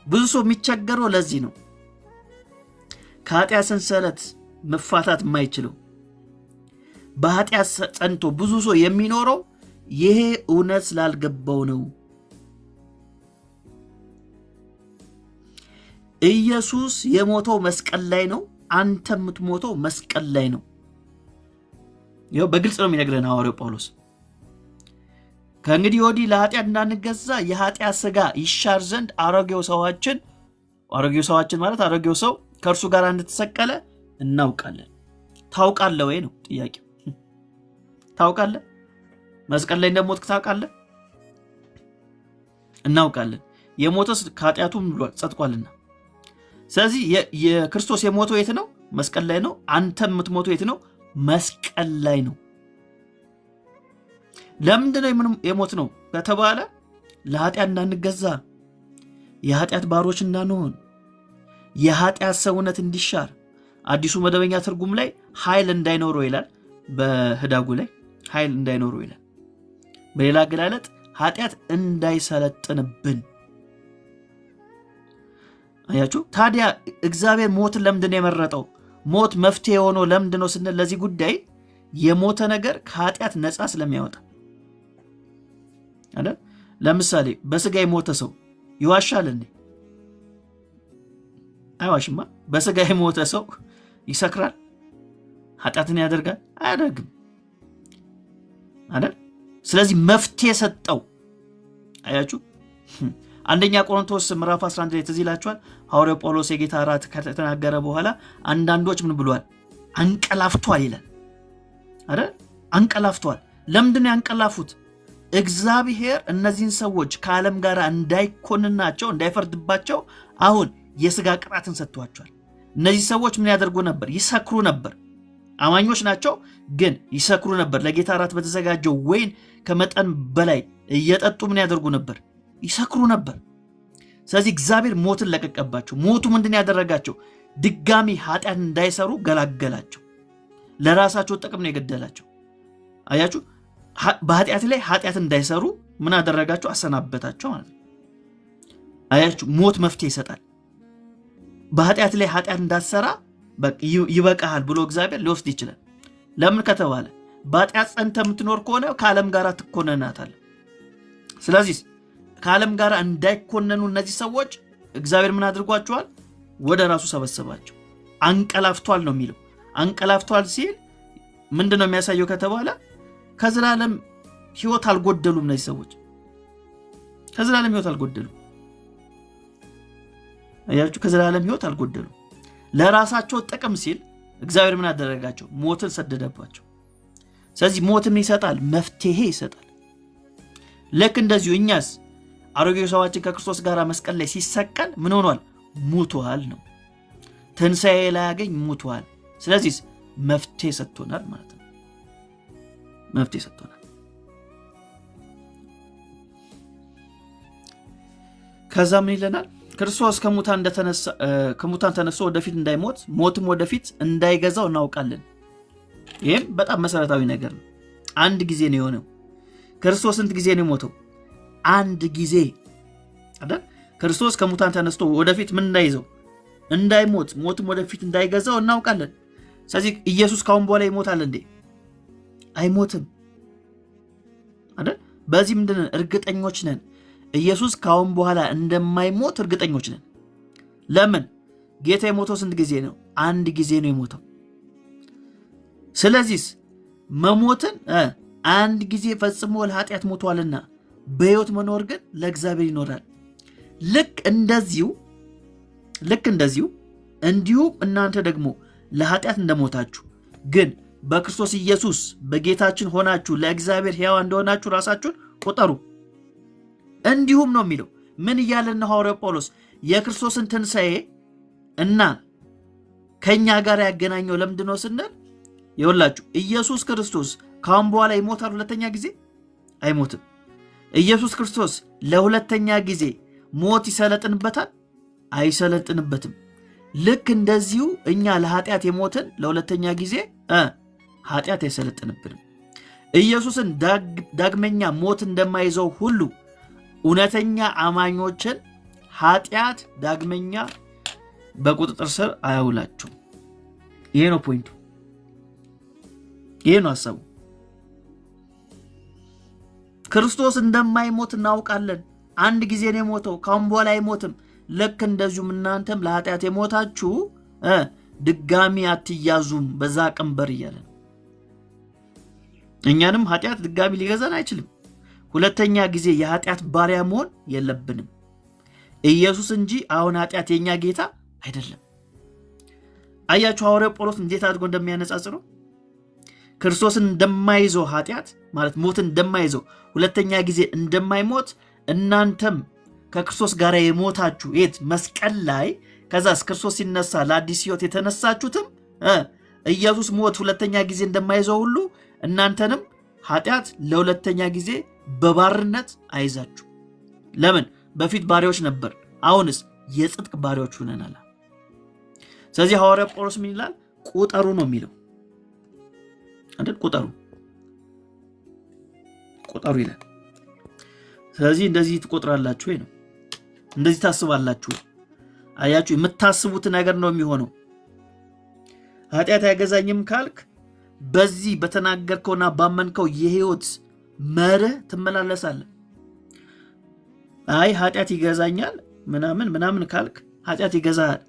ብዙ ሰው የሚቸገረው ለዚህ ነው። ከኃጢአት ሰንሰለት መፋታት የማይችለው በኃጢአት ጸንቶ ብዙ ሰው የሚኖረው ይሄ እውነት ስላልገባው ነው። ኢየሱስ የሞተው መስቀል ላይ ነው። አንተ የምትሞተው መስቀል ላይ ነው። ይኸው በግልጽ ነው የሚነግረን ሐዋርያው ጳውሎስ። ከእንግዲህ ወዲህ ለኃጢአት እንዳንገዛ የኃጢአት ሥጋ ይሻር ዘንድ አሮጌው ሰዋችን ማለት አሮጌው ሰው ከእርሱ ጋር እንደተሰቀለ እናውቃለን። ታውቃለህ ወይ ነው ጥያቄው። ታውቃለህ? መስቀል ላይ እንደሞትክ ታውቃለህ? እናውቃለን። የሞተስ ከኃጢአቱ ብሏል ጸድቋልና። ስለዚህ የክርስቶስ የሞተው የት ነው? መስቀል ላይ ነው። አንተ የምትሞተው የት ነው? መስቀል ላይ ነው። ለምንድነው የሞት ነው ከተባለ ለኃጢአት እንዳንገዛ፣ የኃጢአት ባሮች እንዳንሆን፣ የኃጢአት ሰውነት እንዲሻር፣ አዲሱ መደበኛ ትርጉም ላይ ኃይል እንዳይኖረው ይላል። በህዳጉ ላይ ኃይል እንዳይኖረው ይላል። በሌላ አገላለጥ ኃጢአት እንዳይሰለጥንብን። አያችሁ? ታዲያ እግዚአብሔር ሞትን ለምንድን ነው የመረጠው? ሞት መፍትሄ የሆነው ለምንድን ነው ስንል ለዚህ ጉዳይ የሞተ ነገር ከኃጢአት ነፃ ስለሚያወጣ አይደል? ለምሳሌ በስጋ የሞተ ሰው ይዋሻል እንዴ? አይዋሽማ። በስጋ የሞተ ሰው ይሰክራል? ኃጢአትን ያደርጋል? አያደርግም አይደል? ስለዚህ መፍትሄ ሰጠው። አያችሁ? አንደኛ ቆሮንቶስ ምዕራፍ 11 ላይ ትዝ ይላችኋል። ሐዋርያው ጳውሎስ የጌታ እራት ከተናገረ በኋላ አንዳንዶች ምን ብሏል? አንቀላፍቷል ይላል አይደል? አንቀላፍቷል። ለምንድን ነው ያንቀላፉት? እግዚአብሔር እነዚህን ሰዎች ከዓለም ጋር እንዳይኮንናቸው እንዳይፈርድባቸው አሁን የሥጋ ቅጣትን ሰጥቷቸዋል። እነዚህ ሰዎች ምን ያደርጉ ነበር? ይሰክሩ ነበር። አማኞች ናቸው፣ ግን ይሰክሩ ነበር። ለጌታ እራት በተዘጋጀው ወይን ከመጠን በላይ እየጠጡ ምን ያደርጉ ነበር? ይሰክሩ ነበር። ስለዚህ እግዚአብሔር ሞትን ለቀቀባቸው። ሞቱ ምንድን ያደረጋቸው? ድጋሚ ኃጢአት እንዳይሰሩ ገላገላቸው። ለራሳቸው ጥቅም ነው የገደላቸው። አያችሁ? በኃጢአት ላይ ኃጢአት እንዳይሰሩ ምን አደረጋቸው? አሰናበታቸው ማለት ነው። አያችሁ? ሞት መፍትሄ ይሰጣል። በኃጢአት ላይ ኃጢአት እንዳትሰራ ይበቃሃል ብሎ እግዚአብሔር ሊወስድ ይችላል። ለምን ከተባለ በኃጢአት ጸንተህ የምትኖር ከሆነ ከዓለም ጋር ትኮነናታለህ። ስለዚህ ከዓለም ጋር እንዳይኮነኑ እነዚህ ሰዎች እግዚአብሔር ምን አድርጓቸዋል? ወደ ራሱ ሰበሰባቸው። አንቀላፍቷል ነው የሚለው። አንቀላፍቷል ሲል ምንድን ነው የሚያሳየው ከተባለ ከዘላለም ሕይወት አልጎደሉም። እነዚህ ሰዎች ከዘላለም ሕይወት አልጎደሉም። አያችሁ? ከዘላለም ሕይወት አልጎደሉም። ለራሳቸው ጥቅም ሲል እግዚአብሔር ምን አደረጋቸው? ሞትን ሰደደባቸው። ስለዚህ ሞትን ይሰጣል፣ መፍትሄ ይሰጣል። ልክ እንደዚሁ እኛስ አሮጌው ሰዋችን ከክርስቶስ ጋር መስቀል ላይ ሲሰቀል ምን ሆኗል? ሙቷል ነው። ትንሣኤ ላይ ያገኝ ሙቷል። ስለዚህ መፍትሄ ሰጥቶናል ማለት ነው። መፍትሄ ሰጥቶናል። ከዛ ምን ይለናል? ክርስቶስ ከሙታን ተነስቶ ወደፊት እንዳይሞት ሞትም ወደፊት እንዳይገዛው እናውቃለን። ይህም በጣም መሰረታዊ ነገር ነው። አንድ ጊዜ ነው የሆነው። ክርስቶስ ስንት ጊዜ ነው የሞተው? አንድ ጊዜ አይደል? ክርስቶስ ከሙታን ተነስቶ ወደፊት ምን እንዳይዘው እንዳይሞት ሞትም ወደፊት እንዳይገዛው እናውቃለን። ስለዚህ ኢየሱስ ካሁን በኋላ ይሞታል እንዴ? አይሞትም አይደል? በዚህ ምንድነው? እርግጠኞች ነን። ኢየሱስ ካሁን በኋላ እንደማይሞት እርግጠኞች ነን። ለምን? ጌታ የሞተው ስንት ጊዜ ነው? አንድ ጊዜ ነው የሞተው። ስለዚህ መሞትን አንድ ጊዜ ፈጽሞ ለኃጢአት ሞቷልና በሕይወት መኖር ግን ለእግዚአብሔር ይኖራል። ልክ እንደዚሁ እንዲሁም እናንተ ደግሞ ለኃጢአት እንደሞታችሁ ግን በክርስቶስ ኢየሱስ በጌታችን ሆናችሁ ለእግዚአብሔር ሕያዋን እንደሆናችሁ ራሳችሁን ቁጠሩ። እንዲሁም ነው የሚለው። ምን እያለን ሐዋርያው ጳውሎስ የክርስቶስን ትንሣኤ እና ከእኛ ጋር ያገናኘው ለምንድን ነው ስንል ይኸውላችሁ ኢየሱስ ክርስቶስ ካሁን በኋላ ይሞታል? ሁለተኛ ጊዜ አይሞትም። ኢየሱስ ክርስቶስ ለሁለተኛ ጊዜ ሞት ይሰለጥንበታል? አይሰለጥንበትም። ልክ እንደዚሁ እኛ ለኃጢአት የሞትን ለሁለተኛ ጊዜ ኃጢአት አይሰለጥንብንም። ኢየሱስን ዳግመኛ ሞት እንደማይዘው ሁሉ እውነተኛ አማኞችን ኃጢአት ዳግመኛ በቁጥጥር ስር አያውላቸውም። ይሄ ነው ፖይንቱ። ይሄ ነው ሐሳቡ። ክርስቶስ እንደማይሞት እናውቃለን። አንድ ጊዜ ነው የሞተው፣ ካሁን በኋላ አይሞትም። ልክ እንደዚሁም እናንተም ለኃጢአት የሞታችሁ ድጋሚ አትያዙም በዛ ቀንበር እያለን እኛንም ኃጢአት ድጋሚ ሊገዛን አይችልም። ሁለተኛ ጊዜ የኃጢአት ባሪያ መሆን የለብንም። ኢየሱስ እንጂ አሁን ኃጢአት የኛ ጌታ አይደለም። አያችሁ ሐዋርያው ጳውሎስ እንዴት አድርጎ እንደሚያነጻጽረው ክርስቶስን እንደማይዘው ኃጢአት ማለት ሞትን እንደማይዘው ሁለተኛ ጊዜ እንደማይሞት እናንተም ከክርስቶስ ጋር የሞታችሁ የት መስቀል ላይ ከዛስ ክርስቶስ ሲነሳ ለአዲስ ሕይወት የተነሳችሁትም ኢየሱስ ሞት ሁለተኛ ጊዜ እንደማይዘው ሁሉ እናንተንም ኃጢአት ለሁለተኛ ጊዜ በባርነት አይዛችሁ። ለምን? በፊት ባሪያዎች ነበር፣ አሁንስ የጽድቅ ባሪያዎች ሆነናል። ስለዚህ ሐዋርያ ጳውሎስ ምን ይላል? ቁጠሩ ነው የሚለው አይደል? ቁጠሩ ይላል። ስለዚህ እንደዚህ ትቆጥራላችሁ ወይ ነው? እንደዚህ ታስባላችሁ? አያችሁ፣ የምታስቡት ነገር ነው የሚሆነው። ኃጢአት አይገዛኝም ካልክ በዚህ በተናገርከውና ባመንከው የህይወት መርህ ትመላለሳለህ። አይ ኃጢአት ይገዛኛል ምናምን ካልክ ኃጢአት ይገዛል።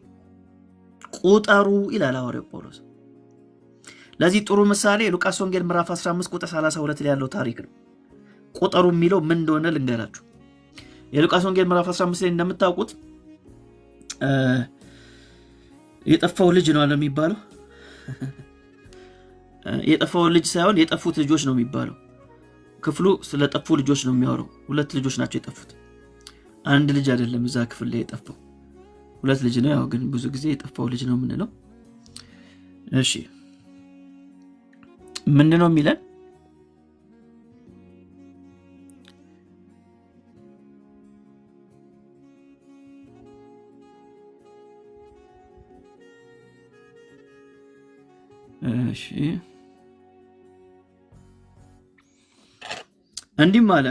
ቁጠሩ ይላል ሐዋርያው ጳውሎስ። ለዚህ ጥሩ ምሳሌ ሉቃስ ወንጌል ምዕራፍ 15 ቁጥር 32 ላይ ያለው ታሪክ ነው። ቁጠሩ የሚለው ምን እንደሆነ ልንገራችሁ። የሉቃስ ወንጌል ምዕራፍ 15 ላይ እንደምታውቁት የጠፋው ልጅ ነው አለ የሚባለው። የጠፋው ልጅ ሳይሆን የጠፉት ልጆች ነው የሚባለው። ክፍሉ ስለ ጠፉ ልጆች ነው የሚያወራው። 2 ልጆች ናቸው የጠፉት፣ አንድ ልጅ አይደለም እዛ ክፍል ላይ የጠፋው፣ 2 ልጅ ነው። ያው ግን ብዙ ጊዜ የጠፋው ልጅ ነው የምንለው። እሺ ምን ነው የሚለን? እሺ እንዲህም አለ፣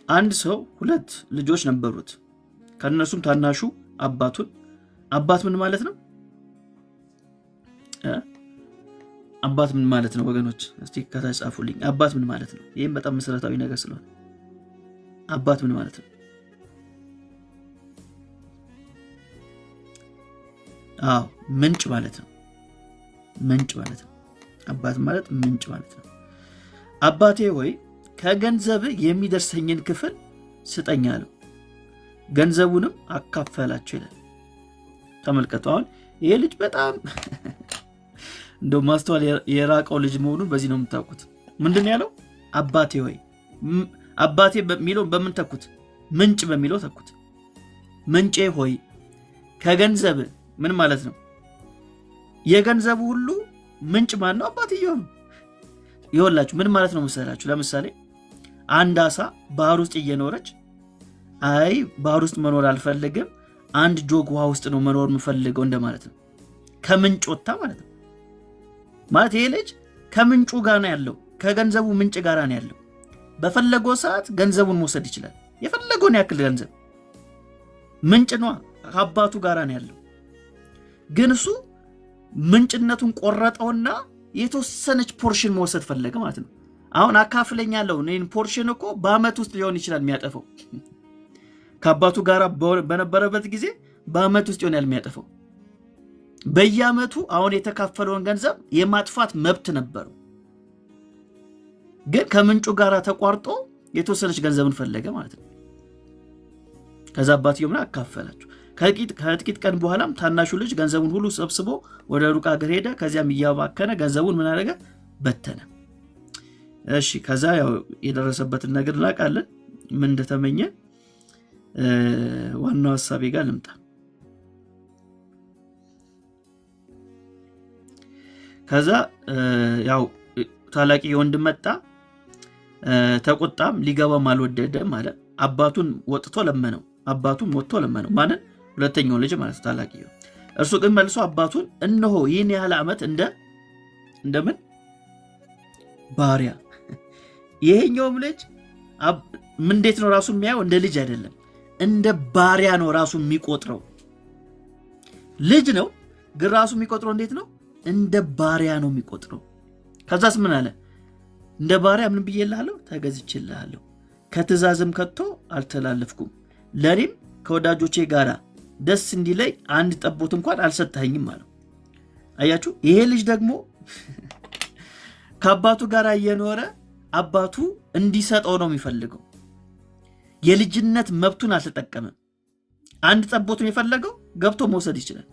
አንድ ሰው 2 ልጆች ነበሩት። ከነሱም ታናሹ አባት ምን ማለት ነው? አባት ምን ማለት ነው ወገኖች? እስቲ ከታች ጻፉልኝ። አባት ምን ማለት ነው? ይህም በጣም መሰረታዊ ነገር ስለሆነ አባት ምን ማለት ነው? አዎ ምንጭ ማለት ነው። ምንጭ ማለት ነው። አባት ማለት ምንጭ ማለት ነው። አባቴ ሆይ ከገንዘብ የሚደርሰኝን ክፍል ስጠኝ አለው። ገንዘቡንም አካፈላቸው ይላል። ተመልከቱ። አሁን ይሄ ልጅ በጣም እንደው ማስተዋል የራቀው ልጅ መሆኑን በዚህ ነው የምታውቁት። ምንድን ያለው? አባቴ ሆይ። አባቴ በሚለው በምን ተኩት? ምንጭ በሚለው ተኩት። ምንጬ ሆይ ከገንዘብ ምን ማለት ነው? የገንዘቡ ሁሉ ምንጭ ማን ነው? አባትየው ነው። ይኸውላችሁ ምን ማለት ነው መሰላችሁ? ለምሳሌ አንድ አሳ ባህር ውስጥ እየኖረች አይ ባህር ውስጥ መኖር አልፈልግም፣ አንድ ጆግ ውሃ ውስጥ ነው መኖር የምፈልገው እንደማለት ነው። ከምንጭ ወጣ ማለት ነው። ማለት ይሄ ልጅ ከምንጩ ጋር ነው ያለው፣ ከገንዘቡ ምንጭ ጋር ነው ያለው። በፈለገው ሰዓት ገንዘቡን መውሰድ ይችላል። የፈለገውን ያክል ገንዘብ ምንጭ ነው፣ ከአባቱ ጋር ነው ያለው። ግን እሱ ምንጭነቱን ቆረጠውና የተወሰነች ፖርሽን መውሰድ ፈለገ ማለት ነው። አሁን አካፍለኝ ያለው እኔን ፖርሽን እኮ በአመት ውስጥ ሊሆን ይችላል የሚያጠፈው። ከአባቱ ጋር በነበረበት ጊዜ በአመት ውስጥ ይሆናል የሚያጠፈው። በየአመቱ አሁን የተካፈለውን ገንዘብ የማጥፋት መብት ነበረው። ግን ከምንጩ ጋር ተቋርጦ የተወሰነች ገንዘብን ፈለገ ማለት ነው። ከዛ አባትየው ምን አካፈላቸው። ከጥቂት ቀን በኋላም ታናሹ ልጅ ገንዘቡን ሁሉ ሰብስቦ ወደ ሩቅ አገር ሄደ። ከዚያም እያባከነ ገንዘቡን ምን አደረገ? በተነ። እሺ ከዛ ያው የደረሰበትን ነገር እናውቃለን፣ ምን እንደተመኘ። ዋናው ሐሳቤ ጋር ልምጣ። ከዛ ያው ታላቂ ወንድም መጣ፣ ተቆጣም፣ ሊገባም አልወደደም ማለት አባቱን ወጥቶ ለመነው። ማንን? ሁለተኛው ልጅ ማለት ታላቂው። እርሱ ግን መልሶ አባቱን እነሆ ይህን ያህል ዓመት እንደምን ባሪያ። ይሄኛውም ልጅ እንዴት ነው ራሱ የሚያየው? እንደ ልጅ አይደለም፣ እንደ ባሪያ ነው ራሱ የሚቆጥረው። ልጅ ነው ግን ራሱ የሚቆጥረው እንዴት ነው? እንደ ባሪያ ነው የሚቆጥረው። ከዛስ ምን አለ? እንደ ባሪያ ምን ብዬልሃለሁ? ተገዝቼልሃለሁ። ከትእዛዝም ከቶ አልተላለፍኩም። ለእኔም ከወዳጆቼ ጋር ደስ እንዲለኝ አንድ ጠቦት እንኳን አልሰጠኸኝም አለው። አያችሁ፣ ይሄ ልጅ ደግሞ ከአባቱ ጋር እየኖረ አባቱ እንዲሰጠው ነው የሚፈልገው። የልጅነት መብቱን አልተጠቀመም። አንድ ጠቦቱን የፈለገው ገብቶ መውሰድ ይችላል።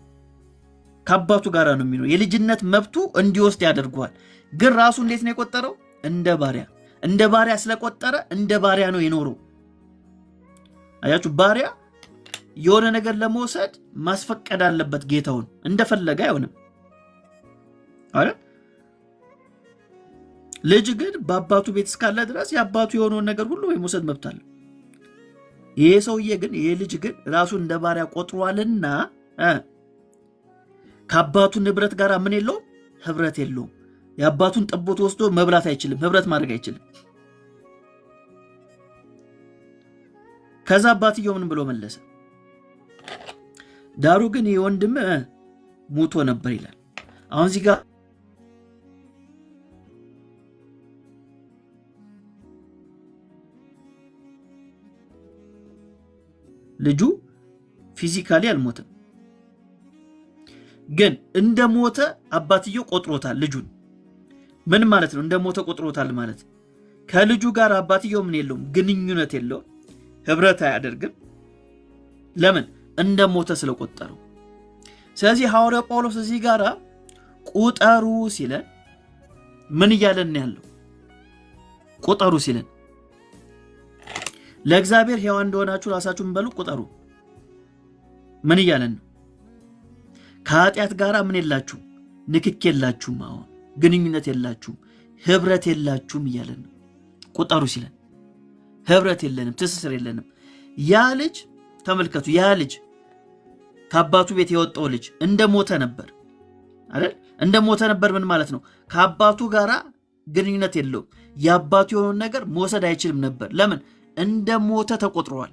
ከአባቱ ጋር ነው የሚኖረው። የልጅነት መብቱ እንዲወስድ ያደርገዋል። ግን ራሱ እንዴት ነው የቆጠረው? እንደ ባሪያ ስለቆጠረ እንደ ባሪያ ነው የኖረው። አያችሁ፣ ባሪያ የሆነ ነገር ለመውሰድ ማስፈቀድ አለበት ጌታውን። እንደፈለገ አይሆንም አይደል? ልጅ ግን በአባቱ ቤት እስካለ ድረስ የአባቱ የሆነውን ነገር ሁሉ የመውሰድ መብት አለው። ይሄ ሰውዬ ግን ይሄ ልጅ ግን ራሱ እንደ ባሪያ ቆጥሯልና ከአባቱ ንብረት ጋር ምን የለውም? ህብረት የለውም። የአባቱን ጠቦት ወስዶ መብላት አይችልም፣ ህብረት ማድረግ አይችልም። ከዛ አባትየው ምን ብሎ መለሰ? ዳሩ ግን ይህ ወንድም ሞቶ ነበር ይላል። አሁን እዚህ ጋር ልጁ ፊዚካሊ አልሞተም፣ ግን እንደሞተ አባትየው ቆጥሮታል ልጁን። ምን ማለት ነው? እንደሞተ ቆጥሮታል ማለት ከልጁ ጋር አባትየው ምን የለውም? ግንኙነት የለውም፣ ህብረት አያደርግም። ለምን? እንደሞተ ስለቆጠረው። ስለዚህ ሐዋርያው ጳውሎስ እዚህ ጋር ቁጠሩ ሲለን ምን እያለን ያለው? ቁጠሩ ሲለን ለእግዚአብሔር ሕያዋን እንደሆናችሁ ራሳችሁን በሉ ቁጠሩ። ምን እያለን ነው? ከኃጢአት ጋር ምን የላችሁም? ንክክ የላችሁም። አሁን ግንኙነት የላችሁም፣ ህብረት የላችሁም እያለን ነው። ቁጠሩ ሲለን ህብረት የለንም፣ ትስስር የለንም። ያ ልጅ ተመልከቱ፣ ያ ልጅ ከአባቱ ቤት የወጣው ልጅ እንደሞተ ነበር አይደል? እንደሞተ ነበር። ምን ማለት ነው? ከአባቱ ጋር ግንኙነት የለውም። የአባቱ የሆነውን ነገር መውሰድ አይችልም ነበር። ለምን? እንደሞተ ተቆጥሯል።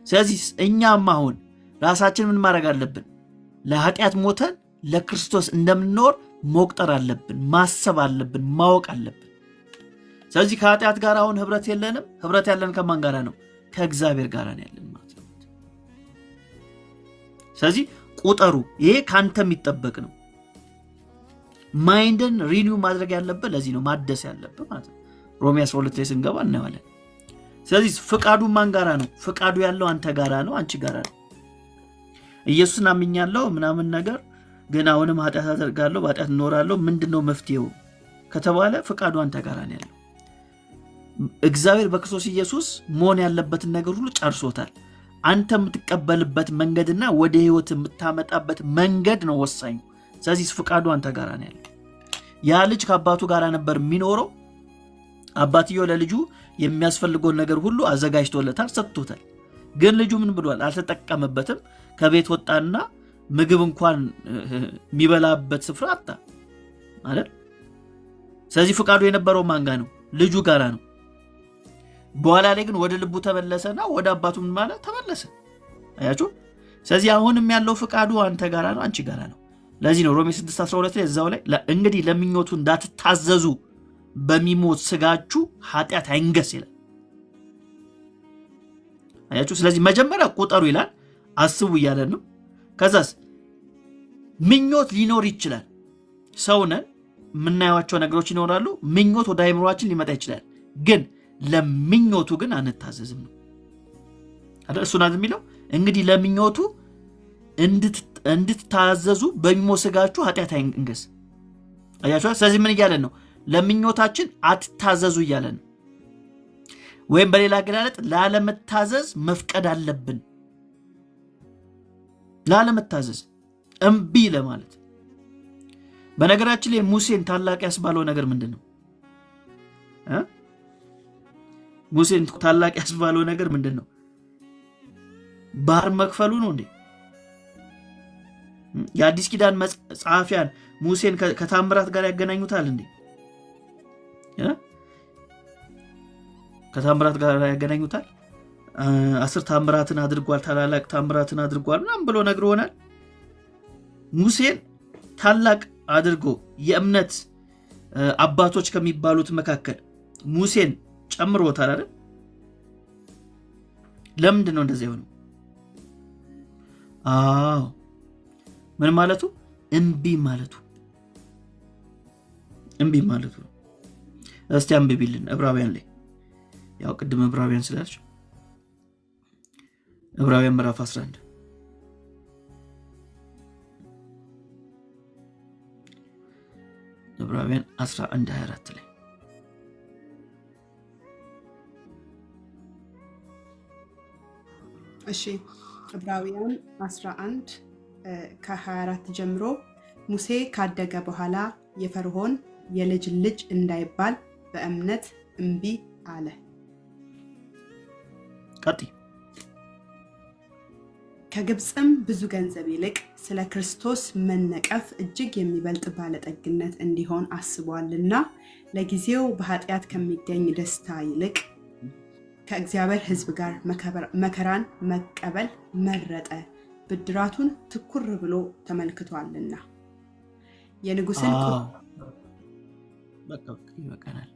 ስለዚህ እኛም አሁን ራሳችን ምን ማድረግ አለብን? ለኃጢአት ሞተን ለክርስቶስ እንደምንኖር መቁጠር አለብን፣ ማሰብ አለብን፣ ማወቅ አለብን። ስለዚህ ከኃጢአት ጋር አሁን ህብረት የለንም። ህብረት ያለን ከማን ጋር ነው? ከእግዚአብሔር ጋር ነው ያለን ማለት ነው። ስለዚህ ቁጠሩ። ይሄ ካንተ የሚጠበቅ ነው። ማይንድን ሪኒው ማድረግ ያለብህ ለዚህ ነው፣ ማደስ ያለብህ ማለት ነው። ሮሜ 12 ላይ ስንገባ እናየዋለን። ስለዚህ ፍቃዱ ማን ጋራ ነው? ፍቃዱ ያለው አንተ ጋራ ነው፣ አንቺ ጋራ ነው። ኢየሱስን አምኛለሁ ምናምን ነገር ግን አሁንም ኃጢአት አደርጋለሁ፣ በኃጢአት እኖራለሁ። ምንድነው መፍትሄው ከተባለ ፍቃዱ አንተ ጋራ ነው ያለው። እግዚአብሔር በክርስቶስ ኢየሱስ መሆን ያለበትን ነገር ሁሉ ጨርሶታል። አንተ የምትቀበልበት መንገድና ወደ ህይወት የምታመጣበት መንገድ ነው ወሳኙ። ስለዚህ ፍቃዱ አንተ ጋራ ነው ያለው። ያ ልጅ ከአባቱ ጋር ነበር የሚኖረው። አባትየው ለልጁ የሚያስፈልገውን ነገር ሁሉ አዘጋጅቶለታል፣ ሰጥቶታል። ግን ልጁ ምን ብሏል? አልተጠቀመበትም። ከቤት ወጣና ምግብ እንኳን የሚበላበት ስፍራ አጣ አይደል? ስለዚህ ፍቃዱ የነበረው ማን ጋር ነው? ልጁ ጋራ ነው። በኋላ ላይ ግን ወደ ልቡ ተመለሰና ወደ አባቱ ምን ማለት ተመለሰ። አያችሁ? ስለዚህ አሁንም ያለው ፍቃዱ አንተ ጋራ ነው፣ አንቺ ጋራ ነው። ለዚህ ነው ሮሜ 6:12 ላይ እዛው ላይ እንግዲህ ለምኞቱ እንዳትታዘዙ በሚሞት ስጋችሁ ኃጢአት አይንገስ ይላል። አያችሁ? ስለዚህ መጀመሪያ ቁጠሩ ይላል፣ አስቡ እያለን ነው። ከዛስ ምኞት ሊኖር ይችላል። ሰውነን የምናያቸው ነገሮች ይኖራሉ። ምኞት ወደ አይምሮአችን ሊመጣ ይችላል። ግን ለምኞቱ ግን አንታዘዝም ነው አይደል? እሱን የሚለው እንግዲህ ለምኞቱ እንድትታዘዙ በሚሞት ስጋችሁ ኃጢአት አይንገስ። አያችሁ? ስለዚህ ምን እያለን ነው? ለምኞታችን አትታዘዙ እያለን ነው። ወይም በሌላ አገላለጥ ላለመታዘዝ መፍቀድ አለብን። ላለመታዘዝ እምቢ ለማለት። በነገራችን ላይ ሙሴን ታላቅ ያስባለው ነገር ምንድን ነው? ሙሴን ታላቅ ያስባለው ነገር ምንድን ነው? ባህር መክፈሉ ነው እንዴ? የአዲስ ኪዳን ጸሐፊያን ሙሴን ከታምራት ጋር ያገናኙታል እንዴ? ከታምራት ጋር ያገናኙታል። 10 ታምራትን አድርጓል፣ ታላላቅ ታምራትን አድርጓል ምናምን ብሎ ነግሮናል። ሙሴን ታላቅ አድርጎ የእምነት አባቶች ከሚባሉት መካከል ሙሴን ጨምሮታል አይደል? ለምንድን ነው እንደዚህ የሆነው? አዎ ምን ማለቱ? እምቢ ማለቱ ነው። እስቲ አንብቢልን ዕብራውያን ላይ ያው ቅድም ዕብራውያን ስላልሽ ዕብራውያን ምዕራፍ 11 ዕብራውያን 11:24 ላይ እሺ ዕብራውያን 11 ከ24 ጀምሮ ሙሴ ካደገ በኋላ የፈርዖን የልጅ ልጅ እንዳይባል በእምነት እምቢ አለ። ቀጥይ። ከግብፅም ብዙ ገንዘብ ይልቅ ስለ ክርስቶስ መነቀፍ እጅግ የሚበልጥ ባለጠግነት እንዲሆን አስቧልና ለጊዜው በኃጢአት ከሚገኝ ደስታ ይልቅ ከእግዚአብሔር ሕዝብ ጋር መከራን መቀበል መረጠ፣ ብድራቱን ትኩር ብሎ ተመልክቷልና። የንጉሥን በቃ ይበቃናል።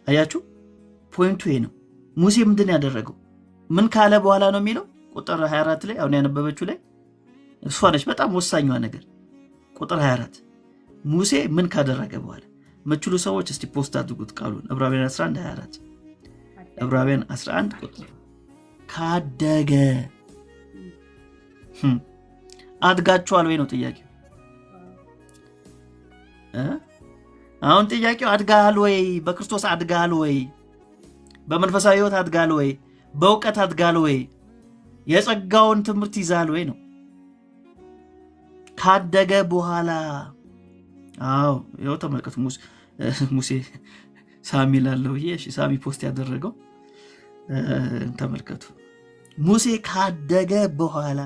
አያችሁ ፖይንቱ ይሄ ነው። ሙሴ ምንድን ያደረገው? ምን ካለ በኋላ ነው የሚለው? ቁጥር 24 ላይ አሁን ያነበበችው ላይ እሷ ነች በጣም ወሳኛዋ ነገር። ቁጥር 24 ሙሴ ምን ካደረገ በኋላ የምትችሉ ሰዎች እስቲ ፖስት አድርጉት ቃሉን። ዕብራውያን 11:24 ዕብራውያን 11 ቁጥር ካደገ አድጋችኋል ወይ ነው ጥያቄው። አሁን ጥያቄው አድጋል ወይ? በክርስቶስ አድጋል ወይ? በመንፈሳዊ ሕይወት አድጋል ወይ? በእውቀት አድጋል ወይ? የጸጋውን ትምህርት ይዛል ወይ ነው። ካደገ በኋላ አዎ ይኸው ተመልከቱ። ሙሴ ሳሚ ላለው እሺ ሳሚ ፖስት ያደረገው ተመልከቱ። ሙሴ ካደገ በኋላ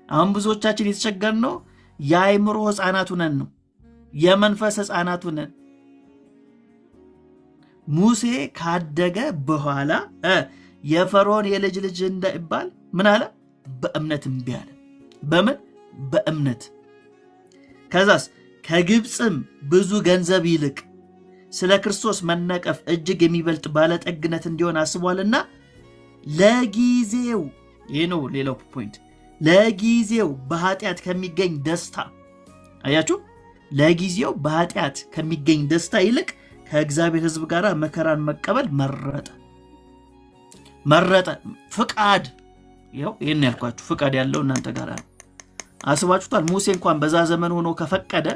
አሁን ብዙዎቻችን የተቸገርነው የአእምሮ ሕፃናቱ ነን ነው፣ የመንፈስ ሕፃናቱ ነን። ሙሴ ካደገ በኋላ የፈርዖን የልጅ ልጅ እንዳይባል ምን አለ? በእምነት እምቢ አለ። በምን? በእምነት። ከዛስ ከግብፅም ብዙ ገንዘብ ይልቅ ስለ ክርስቶስ መነቀፍ እጅግ የሚበልጥ ባለጠግነት እንዲሆን አስቧልና ለጊዜው፣ ይህ ነው ሌላው ፖይንት፣ ለጊዜው በኃጢአት ከሚገኝ ደስታ፣ አያችሁ፣ ለጊዜው በኃጢአት ከሚገኝ ደስታ ይልቅ ከእግዚአብሔር ሕዝብ ጋር መከራን መቀበል መረጠ። ፍቃድ፣ ይኸው ይህን ያልኳችሁ ፍቃድ ያለው እናንተ ጋር ነው። አስባችሁታል? ሙሴ እንኳን በዛ ዘመን ሆኖ ከፈቀደ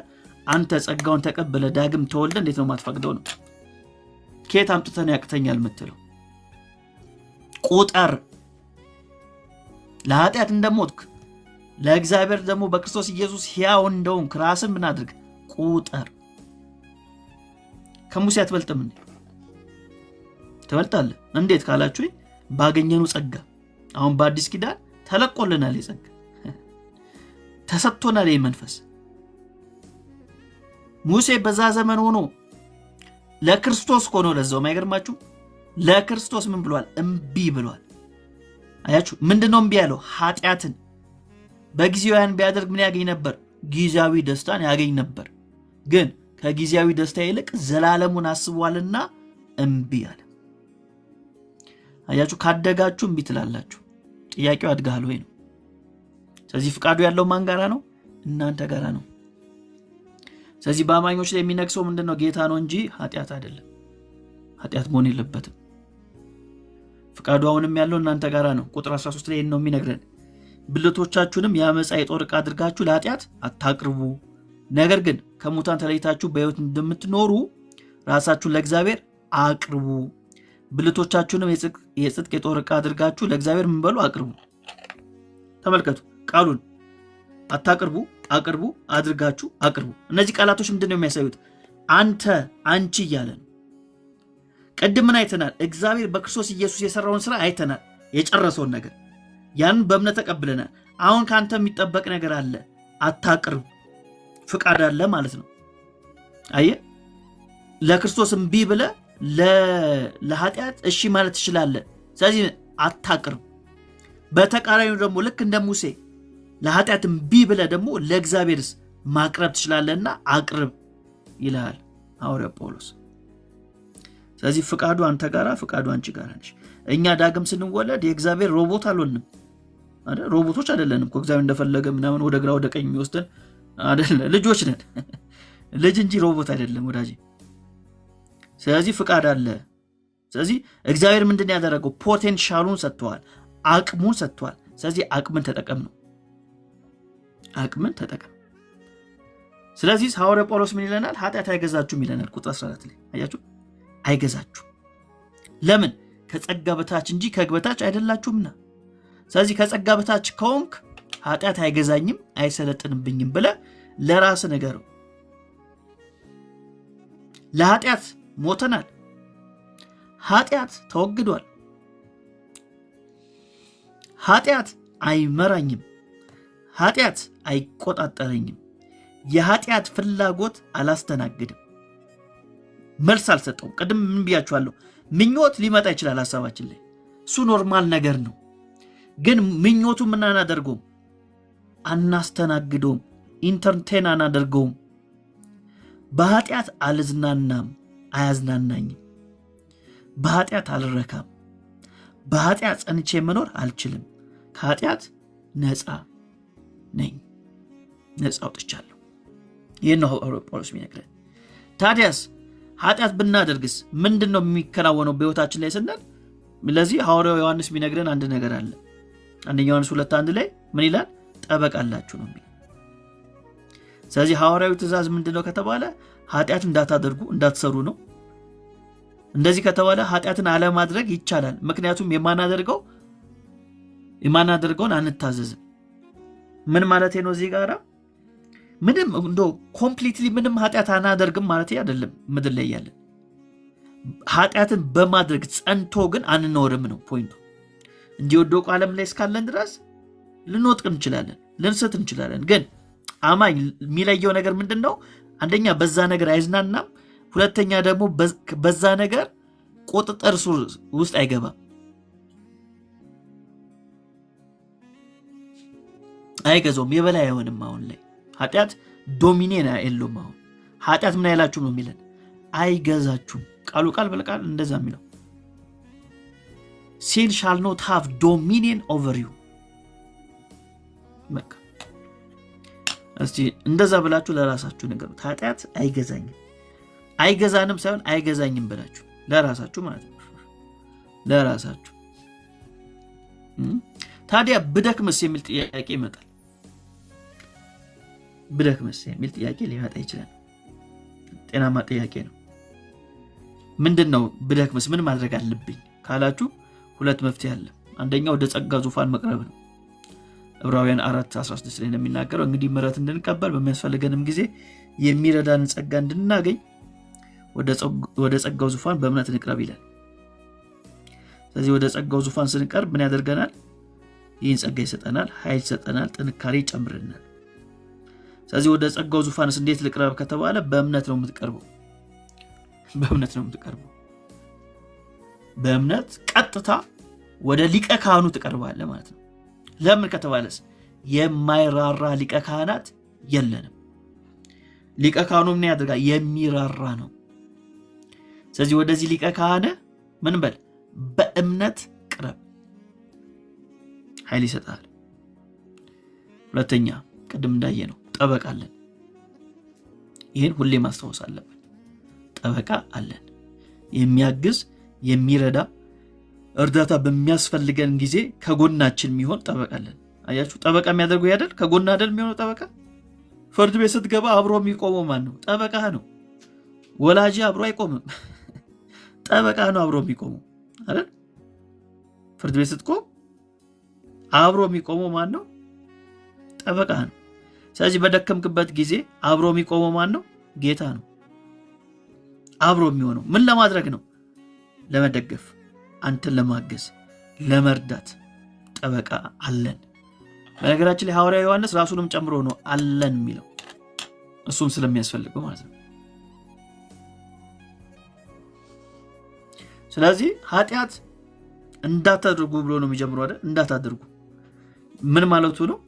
አንተ ጸጋውን ተቀበለ ዳግም ተወልደ እንዴት ነው ማትፈቅደው ነው? ከየት አምጥተን ያቅተኛል የምትለው? ቁጠር፣ ለኃጢአት እንደሞትክ ለእግዚአብሔር ደግሞ በክርስቶስ ኢየሱስ ሕያው እንደሆንክ ራስን ምን አድርግ? ቁጠር። ከሙሴ አትበልጥም እንዴ? ትበልጣለህ። እንዴት ካላችሁ ባገኘኑ ጸጋ። አሁን በአዲስ ኪዳን ተለቆልናል፣ የጸጋ ተሰጥቶናል መንፈስ። ሙሴ በዛ ዘመን ሆኖ ለክርስቶስ ሆኖ ለዛው አይገርማችሁ? ለክርስቶስ ምን ብሏል? እምቢ ብሏል። አያችሁ፣ ምንድነው እምቢ ያለው? ኃጢአትን። በጊዜው ያን ቢያደርግ ምን ያገኝ ነበር? ጊዜያዊ ደስታን ያገኝ ነበር። ግን ከጊዜያዊ ደስታ ይልቅ ዘላለሙን አስቧልና እምቢ አለ። አያችሁ፣ ካደጋችሁ እምቢ ትላላችሁ። ጥያቄው አድጋል ወይ ነው። ስለዚህ ፍቃዱ ያለው ማን ጋራ ነው? እናንተ ጋራ ነው። ስለዚህ በአማኞች ላይ የሚነግሰው ምንድነው? ጌታ ነው እንጂ ኃጢአት አይደለም። ኃጢአት መሆን የለበትም። ፍቃዱ አሁንም ያለው እናንተ ጋራ ነው። ቁጥር 13 ላይ ነው የሚነግረን፣ ብልቶቻችሁንም የአመፃ የጦር ዕቃ አድርጋችሁ ለኃጢአት አታቅርቡ፣ ነገር ግን ከሙታን ተለይታችሁ በሕይወት እንደምትኖሩ ራሳችሁን ለእግዚአብሔር አቅርቡ። ብልቶቻችሁንም የጽድቅ የጦር ዕቃ አድርጋችሁ ለእግዚአብሔር ምን በሉ? አቅርቡ። ተመልከቱ ቃሉን፣ አታቅርቡ፣ አቅርቡ፣ አድርጋችሁ አቅርቡ። እነዚህ ቃላቶች ምንድነው የሚያሳዩት? አንተ፣ አንቺ እያለ ነው። ቅድም ምን አይተናል? እግዚአብሔር በክርስቶስ ኢየሱስ የሰራውን ስራ አይተናል፣ የጨረሰውን ነገር። ያንን በእምነት ተቀብለናል። አሁን ከአንተ የሚጠበቅ ነገር አለ። አታቅርብ፣ ፍቃድ አለ ማለት ነው። አየህ፣ ለክርስቶስ እምቢ ብለህ ለኃጢአት እሺ ማለት ትችላለህ። ስለዚህ አታቅርብ። በተቃራኒው ደግሞ ልክ እንደ ሙሴ ለኃጢአት እምቢ ብለህ ደግሞ ለእግዚአብሔርስ ማቅረብ ትችላለህና አቅርብ ይልሃል ሐዋርያው ጳውሎስ። ስለዚህ ፍቃዱ አንተ ጋራ፣ ፍቃዱ አንቺ ጋራ ነች። እኛ ዳግም ስንወለድ የእግዚአብሔር ሮቦት አልሆንም አይደል? ሮቦቶች አይደለንም እኮ እግዚአብሔር እንደፈለገ ምናምን ወደ ግራ ወደ ቀኝ የሚወስደን አይደለ? ልጆች ነን። ልጅ እንጂ ሮቦት አይደለም ወዳጄ። ስለዚህ ፍቃድ አለ። ስለዚህ እግዚአብሔር ምንድን ያደረገው? ፖቴንሻሉን ሰጥቷል፣ አቅሙን ሰጥቷል። ስለዚህ አቅምን ተጠቀም ነው፣ አቅምን ተጠቀም። ስለዚህ ሐዋርያው ጳውሎስ ምን ይለናል? ኃጢአት አይገዛችሁም ይለናል ቁጥር 14 ላይ አያችሁ፣ አይገዛችሁም። ለምን? ከጸጋ በታች እንጂ ከሕግ በታች አይደላችሁምና። ስለዚህ ከጸጋ በታች ከሆንክ ኃጢአት አይገዛኝም አይሰለጥንብኝም ብለህ ለራስ ነገረው። ለኃጢአት ሞተናል፣ ኃጢአት ተወግዷል፣ ኃጢአት አይመራኝም፣ ኃጢአት አይቆጣጠረኝም፣ የኃጢአት ፍላጎት አላስተናግድም። መልስ አልሰጠውም። ቅድም ምን ብያችኋለሁ? ምኞት ሊመጣ ይችላል ሀሳባችን ላይ፣ እሱ ኖርማል ነገር ነው። ግን ምኞቱ ምን አናደርገውም? አናስተናግደውም፣ ኢንተርቴን አናደርገውም። በኃጢአት አልዝናናም፣ አያዝናናኝም። በኃጢአት አልረካም፣ በኃጢአት ጸንቼ መኖር አልችልም። ከኃጢአት ነፃ ነኝ፣ ነፃ አውጥቻለሁ። ይህን ነው ጳውሎስ የሚነግረን። ታዲያስ ኃጢአት ብናደርግስ ምንድን ነው የሚከናወነው በሕይወታችን ላይ ስንል፣ ለዚህ ሐዋርያው ዮሐንስ የሚነግረን አንድ ነገር አለ። አንደኛ ዮሐንስ 2:1 ላይ ምን ይላል? ጠበቃ አላችሁ ነው የሚለው። ስለዚህ ሐዋርያዊ ትእዛዝ ምንድን ነው ከተባለ ኃጢአት እንዳታደርጉ እንዳትሰሩ ነው። እንደዚህ ከተባለ ኃጢአትን አለማድረግ ይቻላል። ምክንያቱም የማናደርገውን አንታዘዝም። ምን ማለት ነው? እዚህ ጋር ምንም እንዶ ኮምፕሊትሊ ምንም ኃጢአት አናደርግም ማለት አይደለም። ምድር ላይ ያለን ኃጢአትን በማድረግ ጸንቶ ግን አንኖርም ነው ፖይንቱ። እንዲወደቁ ዓለም ላይ እስካለን ድረስ ልንወጥቅ እንችላለን፣ ልንስት እንችላለን። ግን አማኝ የሚለየው ነገር ምንድን ነው? አንደኛ በዛ ነገር አይዝናናም፣ ሁለተኛ ደግሞ በዛ ነገር ቁጥጥር ውስጥ አይገባም፣ አይገዛውም፣ የበላይ አይሆንም። አሁን ላይ ኃጢአት ዶሚኔን የለውም። አሁን ኃጢአት ምን አይላችሁም ነው የሚለን? አይገዛችሁም። ቃሉ ቃል በቃል እንደዛ የሚለው sin shall not have dominion over you። በቃ እስቲ እንደዛ ብላችሁ ለራሳችሁ ንገሩት። ኃጢአት አይገዛኝም፣ አይገዛንም ሳይሆን አይገዛኝም ብላችሁ ለራሳችሁ ማለት ነው፣ ለራሳችሁ። ታዲያ ብደክምስ የሚል ጥያቄ ይመጣል። ብደክምስ የሚል ጥያቄ ሊመጣ ይችላል። ጤናማ ጥያቄ ነው። ምንድነው ብደክምስ ምን ማድረግ አለብኝ ካላችሁ ሁለት መፍትሄ አለ። አንደኛው ወደ ጸጋ ዙፋን መቅረብ ነው። ዕብራውያን 4:16 ላይ እንደሚናገረው እንግዲህ ምሕረት እንድንቀበል በሚያስፈልገንም ጊዜ የሚረዳን ጸጋ እንድናገኝ ወደ ጸጋው ዙፋን በእምነት እንቅረብ ይላል። ስለዚህ ወደ ጸጋው ዙፋን ስንቀርብ ምን ያደርገናል? ይህን ጸጋ ይሰጠናል፣ ኃይል ይሰጠናል፣ ጥንካሬ ይጨምርናል። ስለዚህ ወደ ጸጋው ዙፋንስ እንዴት ልቅረብ ከተባለ በእምነት ነው የምትቀርበው። በእምነት ነው የምትቀርበው። በእምነት ቀጥታ ወደ ሊቀ ካህኑ ትቀርባለህ ማለት ነው። ለምን ከተባለስ የማይራራ ሊቀ ካህናት የለንም። ሊቀ ካህኑ ምን ያደርጋል? የሚራራ ነው። ስለዚህ ወደዚህ ሊቀ ካህን ምን በል? በእምነት ቅረብ፣ ኃይል ይሰጣል። ሁለተኛ ቅድም እንዳየ ነው ጠበቃ አለን። ይህን ሁሌ ማስታወስ አለብን። ጠበቃ አለን፣ የሚያግዝ የሚረዳ፣ እርዳታ በሚያስፈልገን ጊዜ ከጎናችን የሚሆን ጠበቃ አለን። አያችሁ፣ ጠበቃ የሚያደርጉ ያደል ከጎና አይደል የሚሆነው ጠበቃ። ፍርድ ቤት ስትገባ አብሮ የሚቆመው ማን ነው? ጠበቃ ነው። ወላጅ አብሮ አይቆምም፣ ጠበቃ ነው አብሮ የሚቆመው አይደል? ፍርድ ቤት ስትቆም አብሮ የሚቆመው ማን ነው? ጠበቃ ነው። ስለዚህ በደከምክበት ጊዜ አብሮ የሚቆመው ማን ነው? ጌታ ነው። አብሮ የሚሆነው ምን ለማድረግ ነው? ለመደገፍ፣ አንተን ለማገዝ፣ ለመርዳት ጠበቃ አለን። በነገራችን ላይ ሐዋርያ ዮሐንስ ራሱንም ጨምሮ ነው አለን የሚለው፣ እሱም ስለሚያስፈልገው ማለት ነው። ስለዚህ ኃጢአት እንዳታደርጉ ብሎ ነው የሚጀምረው አይደል? እንዳታደርጉ ምን ማለቱ ነው?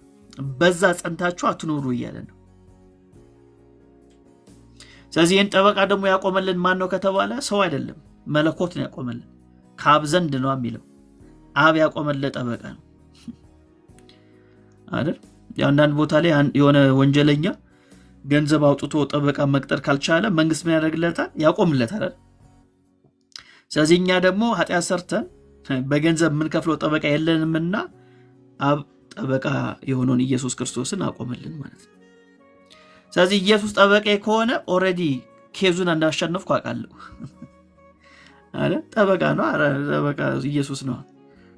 በዛ ጸንታችሁ አትኖሩ እያለ ነው። ስለዚህ ይህን ጠበቃ ደግሞ ያቆመልን ማን ነው ከተባለ ሰው አይደለም፣ መለኮት ነው ያቆመልን። ከአብ ዘንድ ነው የሚለው፣ አብ ያቆመልን ጠበቃ ነው አይደል? የአንዳንድ ቦታ ላይ የሆነ ወንጀለኛ ገንዘብ አውጥቶ ጠበቃ መቅጠር ካልቻለ መንግስት ምን ያደርግለታል? ያቆምለታል። ስለዚህ እኛ ደግሞ ኃጢአት ሰርተን በገንዘብ የምንከፍለው ጠበቃ የለንምና አብ ጠበቃ የሆነውን ኢየሱስ ክርስቶስን አቆምልን ማለት ነው። ስለዚህ ኢየሱስ ጠበቃ ከሆነ ኦልሬዲ ኬዙን እንዳሸነፍኩ አውቃለሁ አለ። ጠበቃ ነው። ጠበቃ ኢየሱስ ነው።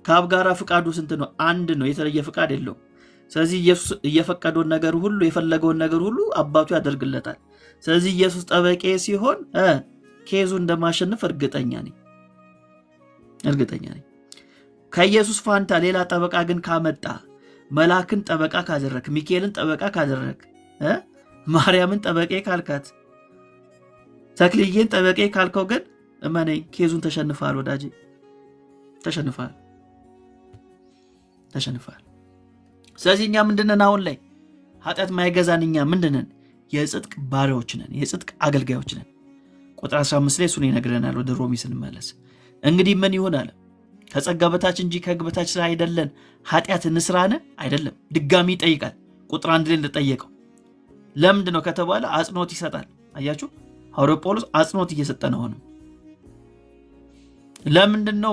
ከአብ ጋር ፍቃዱ ስንት ነው? አንድ ነው። የተለየ ፍቃድ የለውም። ስለዚህ ኢየሱስ እየፈቀደውን ነገር ሁሉ የፈለገውን ነገር ሁሉ አባቱ ያደርግለታል። ስለዚህ ኢየሱስ ጠበቄ ሲሆን ኬዙ እንደማሸነፍ እርግጠኛ ነኝ። ከኢየሱስ ፋንታ ሌላ ጠበቃ ግን ካመጣ፣ መልአክን ጠበቃ ካደረክ፣ ሚካኤልን ጠበቃ ካደረክ፣ ማርያምን ጠበቄ ካልካት፣ ተክልዬን ጠበቄ ካልከው ግን እመነኝ ኬዙን ተሸንፋል። ወዳጄ ተሸንፋል። ስለዚህ እኛ ምንድነን? አሁን ላይ ኃጢአት ማይገዛን እኛ ምንድነን? የጽድቅ ባሪያዎች ነን፣ የጽድቅ አገልጋዮች ነን። ቁጥር 15 ላይ እሱን ይነግረናል። ወደ ሮሜ ስንመለስ እንግዲህ ምን ይሆን አለ? ከጸጋ በታች እንጂ ከሕግ በታች ስለ አይደለን ኃጢአት እንስራነ? አይደለም። ድጋሚ ይጠይቃል። ቁጥር 1 ላይ እንደጠየቀው ለምንድን ነው ከተባለ አጽንኦት ይሰጣል። አያችሁ፣ ሐዋርያው ጳውሎስ አጽንኦት እየሰጠ ነው። ሆነ ለምንድን ነው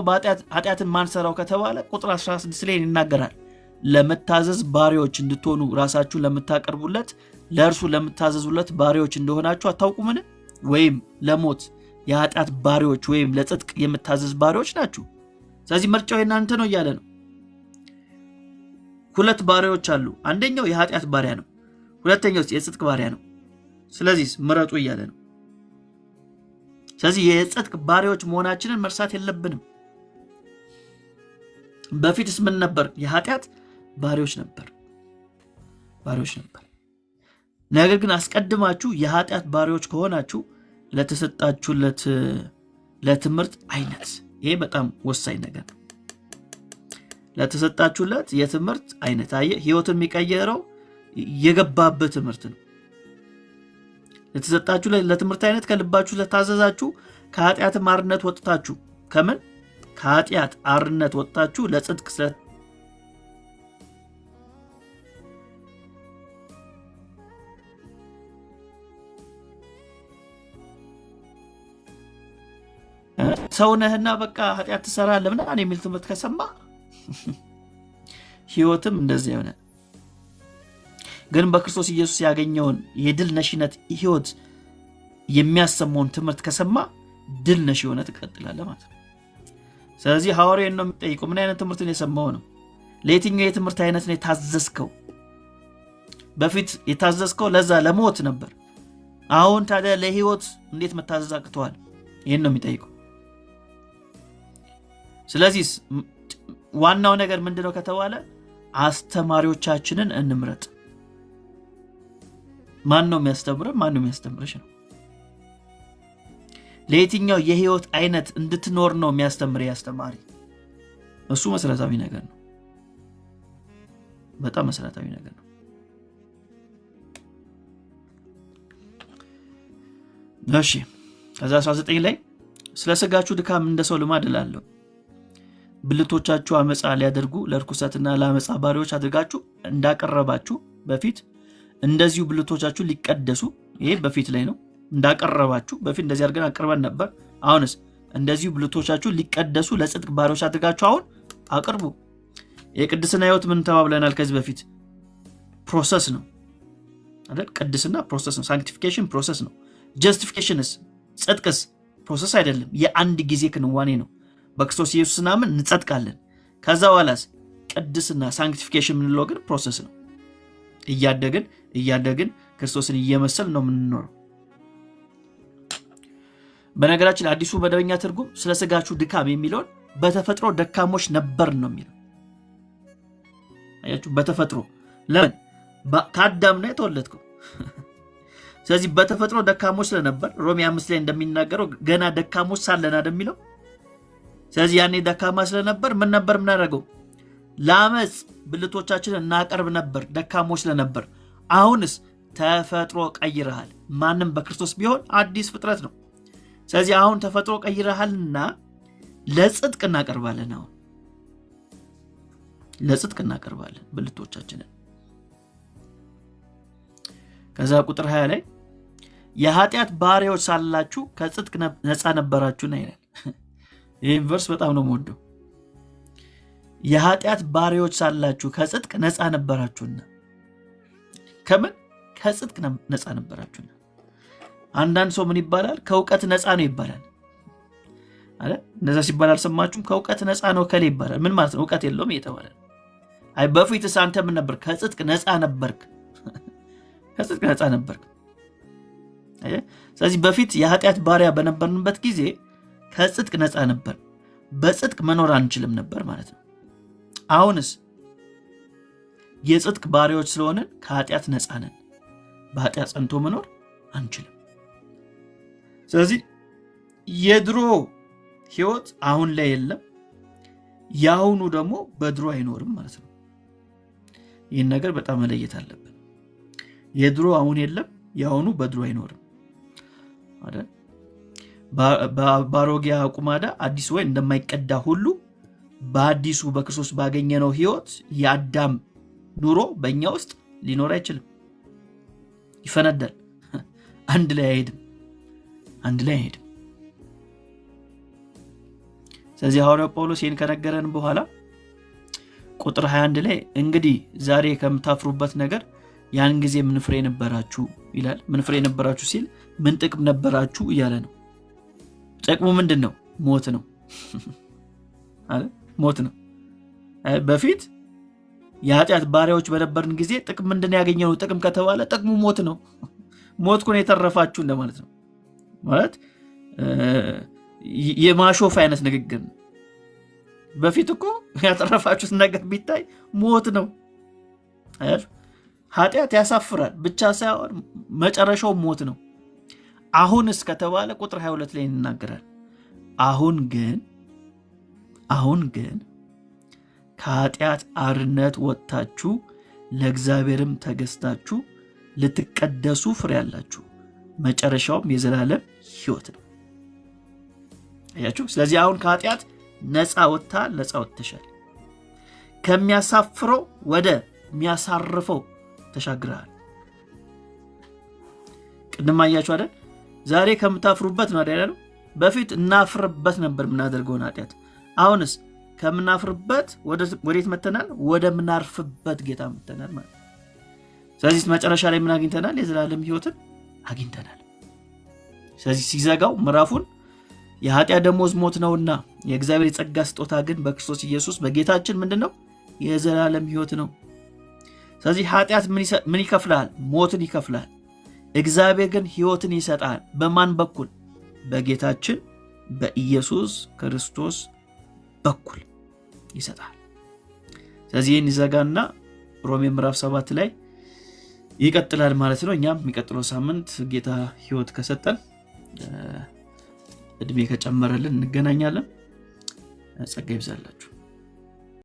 ኃጢአትን ማንሰራው ከተባለ ቁጥር 16 ላይ ይናገራል። ለመታዘዝ ባሪያዎች እንድትሆኑ ራሳችሁን ለምታቀርቡለት ለእርሱ ለምታዘዙለት ባሪያዎች እንደሆናችሁ አታውቁምን? ወይም ለሞት የኃጢአት ባሪያዎች ወይም ለጽድቅ የምታዘዝ ባሪያዎች ናችሁ። ስለዚህ ምርጫው የእናንተ ነው እያለ ነው። ሁለት ባሪያዎች አሉ። አንደኛው የኃጢአት ባሪያ ነው፣ ሁለተኛው የጽድቅ ባሪያ ነው። ስለዚህ ምረጡ እያለ ነው። ስለዚህ የጽድቅ ባሪያዎች መሆናችንን መርሳት የለብንም። በፊትስ ምን ነበር? የኃጢአት ባሪያዎች ነበር። ነገር ግን አስቀድማችሁ የኃጢአት ባሪያዎች ከሆናችሁ ለተሰጣችሁለት ለትምህርት አይነት፣ ይሄ በጣም ወሳኝ ነገር ነው። ለተሰጣችሁለት የትምህርት አይነት፣ አየህ፣ ህይወትን የሚቀየረው የገባበት ትምህርት ነው። ለተሰጣችሁ ለትምህርት አይነት ከልባችሁ ለታዘዛችሁ ከኃጢአት አርነት ወጥታችሁ ከምን ከኃጢአት አርነት ወጥታችሁ ለጽድቅ ሰውነህና በቃ ኃጢአት ትሰራለህ ምናምን የሚል ትምህርት ከሰማ ህይወትም እንደዚህ ሆነ። ግን በክርስቶስ ኢየሱስ ያገኘውን የድል ነሽነት ህይወት የሚያሰማውን ትምህርት ከሰማ ድል ነሽ ሆነ ትቀጥላለህ ማለት ነው። ስለዚህ ሐዋርያው ነው የሚጠይቀው፣ ምን አይነት ትምህርት ነው የሰማው ነው? ለየትኛው የትምህርት አይነት ነው የታዘዝከው? በፊት የታዘዝከው ለዛ ለሞት ነበር። አሁን ታዲያ ለህይወት እንዴት መታዘዝ አቅተዋል? ይህን ነው የሚጠይቀው። ስለዚህ ዋናው ነገር ምንድነው ከተባለ አስተማሪዎቻችንን እንምረጥ። ማን ነው የሚያስተምረው? ማን ነው የሚያስተምርሽ ነው? ለየትኛው የህይወት አይነት እንድትኖር ነው የሚያስተምር ያስተማሪ? እሱ መሰረታዊ ነገር ነው። በጣም መሰረታዊ ነገር ነው። እሺ ከዛ 19 ላይ ስለ ስጋችሁ ድካም እንደ ሰው ልማድ እላለሁ፣ ብልቶቻችሁ አመፃ ሊያደርጉ ለርኩሰትና ለአመፃ ባሪያዎች አድርጋችሁ እንዳቀረባችሁ በፊት እንደዚሁ ብልቶቻችሁ ሊቀደሱ፣ ይሄ በፊት ላይ ነው። እንዳቀረባችሁ በፊት እንደዚህ አድርገን አቅርበን ነበር። አሁንስ እንደዚሁ ብልቶቻችሁ ሊቀደሱ ለጽድቅ ባሪያዎች አድርጋችሁ አሁን አቅርቡ። የቅድስና ህይወት ምን ተባብለናል ከዚህ በፊት? ፕሮሰስ ነው አይደል? ቅድስና ፕሮሰስ ነው። ሳንክቲፊኬሽን ፕሮሰስ ነው። ጀስቲፊኬሽንስ ጽድቅስ ፕሮሰስ አይደለም፣ የአንድ ጊዜ ክንዋኔ ነው። በክርስቶስ ኢየሱስ ናምን እንጸድቃለን። ከዛ በኋላስ ቅድስና ሳንክቲፊኬሽን የምንለው ግን ፕሮሰስ ነው። እያደግን ክርስቶስን እየመሰል ነው የምንኖረው። በነገራችን አዲሱ መደበኛ ትርጉም ስለ ስጋችሁ ድካም የሚለውን በተፈጥሮ ደካሞች ነበር ነው የሚለው። አያችሁ፣ በተፈጥሮ ለምን ከአዳም ነው የተወለድከው። ስለዚህ በተፈጥሮ ደካሞች ስለነበር ሮሜ 5 ላይ እንደሚናገረው ገና ደካሞች ሳለን እንደሚለው። ስለዚህ ያኔ ደካማ ስለነበር ምን ነበር የምናደርገው? ለአመፅ ብልቶቻችንን እናቀርብ ነበር፣ ደካሞች ስለነበር። አሁንስ ተፈጥሮ ቀይረሃል። ማንም በክርስቶስ ቢሆን አዲስ ፍጥረት ነው። ስለዚህ አሁን ተፈጥሮ ቀይረሃልና ለጽድቅ እናቀርባለን። አሁን ለጽድቅ እናቀርባለን ብልቶቻችንን። ከዛ ቁጥር 20 ላይ የኃጢአት ባሪያዎች ሳላችሁ ከጽድቅ ነፃ ነበራችሁና ይላል። ይህን ቨርስ በጣም ነው የምወደው። የኃጢአት ባሪያዎች ሳላችሁ ከጽድቅ ነፃ ነበራችሁና። ከምን? ከጽድቅ ነፃ ነበራችሁና። አንዳንድ ሰው ምን ይባላል? ከእውቀት ነፃ ነው ይባላል አለ። እንደዛ ሲባል አልሰማችሁም? ከእውቀት ነፃ ነው ከሌ ይባላል። ምን ማለት ነው? እውቀት የለውም እየተባለ ነው። አይ በፊትስ አንተ ምን ነበር? ከጽድቅ ነፃ ነበርክ። ከጽድቅ ነፃ ነበርክ። ስለዚህ በፊት የኃጢአት ባሪያ በነበርንበት ጊዜ ከጽድቅ ነፃ ነበር፣ በጽድቅ መኖር አንችልም ነበር ማለት ነው። አሁንስ የጽድቅ ባሪያዎች ስለሆንን ከኃጢአት ነፃ ነን፣ በኃጢአት ጸንቶ መኖር አንችልም። ስለዚህ የድሮ ህይወት አሁን ላይ የለም፣ የአሁኑ ደግሞ በድሮ አይኖርም ማለት ነው። ይህን ነገር በጣም መለየት አለብን። የድሮ አሁን የለም፣ የአሁኑ በድሮ አይኖርም አይደል? በአሮጌ አቁማዳ አዲስ ወይን እንደማይቀዳ ሁሉ በአዲሱ በክርስቶስ ባገኘነው ህይወት የአዳም ኑሮ በእኛ ውስጥ ሊኖር አይችልም። ይፈነዳል። አንድ ላይ አይሄድም። ስለዚህ ሐዋርያው ጳውሎስ ይህን ከነገረን በኋላ ቁጥር 21 ላይ እንግዲህ ዛሬ ከምታፍሩበት ነገር ያን ጊዜ ምን ፍሬ ነበራችሁ ይላል። ምን ፍሬ ነበራችሁ ሲል ምን ጥቅም ነበራችሁ እያለ ነው። ጥቅሙ ምንድን ነው? ሞት ነው አለ። ሞት ነው። በፊት የኃጢአት ባሪያዎች በነበርን ጊዜ ጥቅም ምንድን ያገኘነው? ጥቅም ከተባለ ጥቅሙ ሞት ነው። ሞት ኮን የተረፋችሁ እንደማለት ነው። ማለት የማሾፍ አይነት ንግግር ነው። በፊት እኮ ያተረፋችሁት ነገር ቢታይ ሞት ነው። ኃጢአት ያሳፍራል ብቻ ሳይሆን መጨረሻው ሞት ነው። አሁንስ ከተባለ ቁጥር 22 ላይ ይናገራል። አሁን ግን ከኃጢአት አርነት ወጥታችሁ ለእግዚአብሔርም ተገዝታችሁ ልትቀደሱ ፍሬ ያላችሁ፣ መጨረሻውም የዘላለም ሕይወት ነው። አያችሁ? ስለዚህ አሁን ከኃጢአት ነፃ ወጥተሻል። ከሚያሳፍረው ወደ የሚያሳርፈው ተሻግረሃል። ቅድም አያችሁ አይደል? ዛሬ ከምታፍሩበት ነው አይደል? በፊት እናፍርበት ነበር የምናደርገውን ኃጢአት። አሁንስ ከምናፍርበት ወዴት መተናል? ወደ ምናርፍበት ጌታ መተናል ማለት። ስለዚህ መጨረሻ ላይ ምን አግኝተናል? የዘላለም ሕይወትን አግኝተናል። ስለዚህ ሲዘጋው ምዕራፉን የኃጢአት ደሞዝ ሞት ነውና የእግዚአብሔር የጸጋ ስጦታ ግን በክርስቶስ ኢየሱስ በጌታችን ምንድነው? የዘላለም ሕይወት ነው። ስለዚህ ኃጢአት ምን ይከፍላል? ሞትን ይከፍላል። እግዚአብሔር ግን ሕይወትን ይሰጣል። በማን በኩል? በጌታችን በኢየሱስ ክርስቶስ በኩል ይሰጣል። ስለዚህ ይህን ይዘጋና ሮሜ ምዕራፍ 7 ላይ ይቀጥላል ማለት ነው። እኛም የሚቀጥለው ሳምንት ጌታ ሕይወት ከሰጠን እድሜ ከጨመረልን እንገናኛለን። ጸጋ ይብዛላችሁ።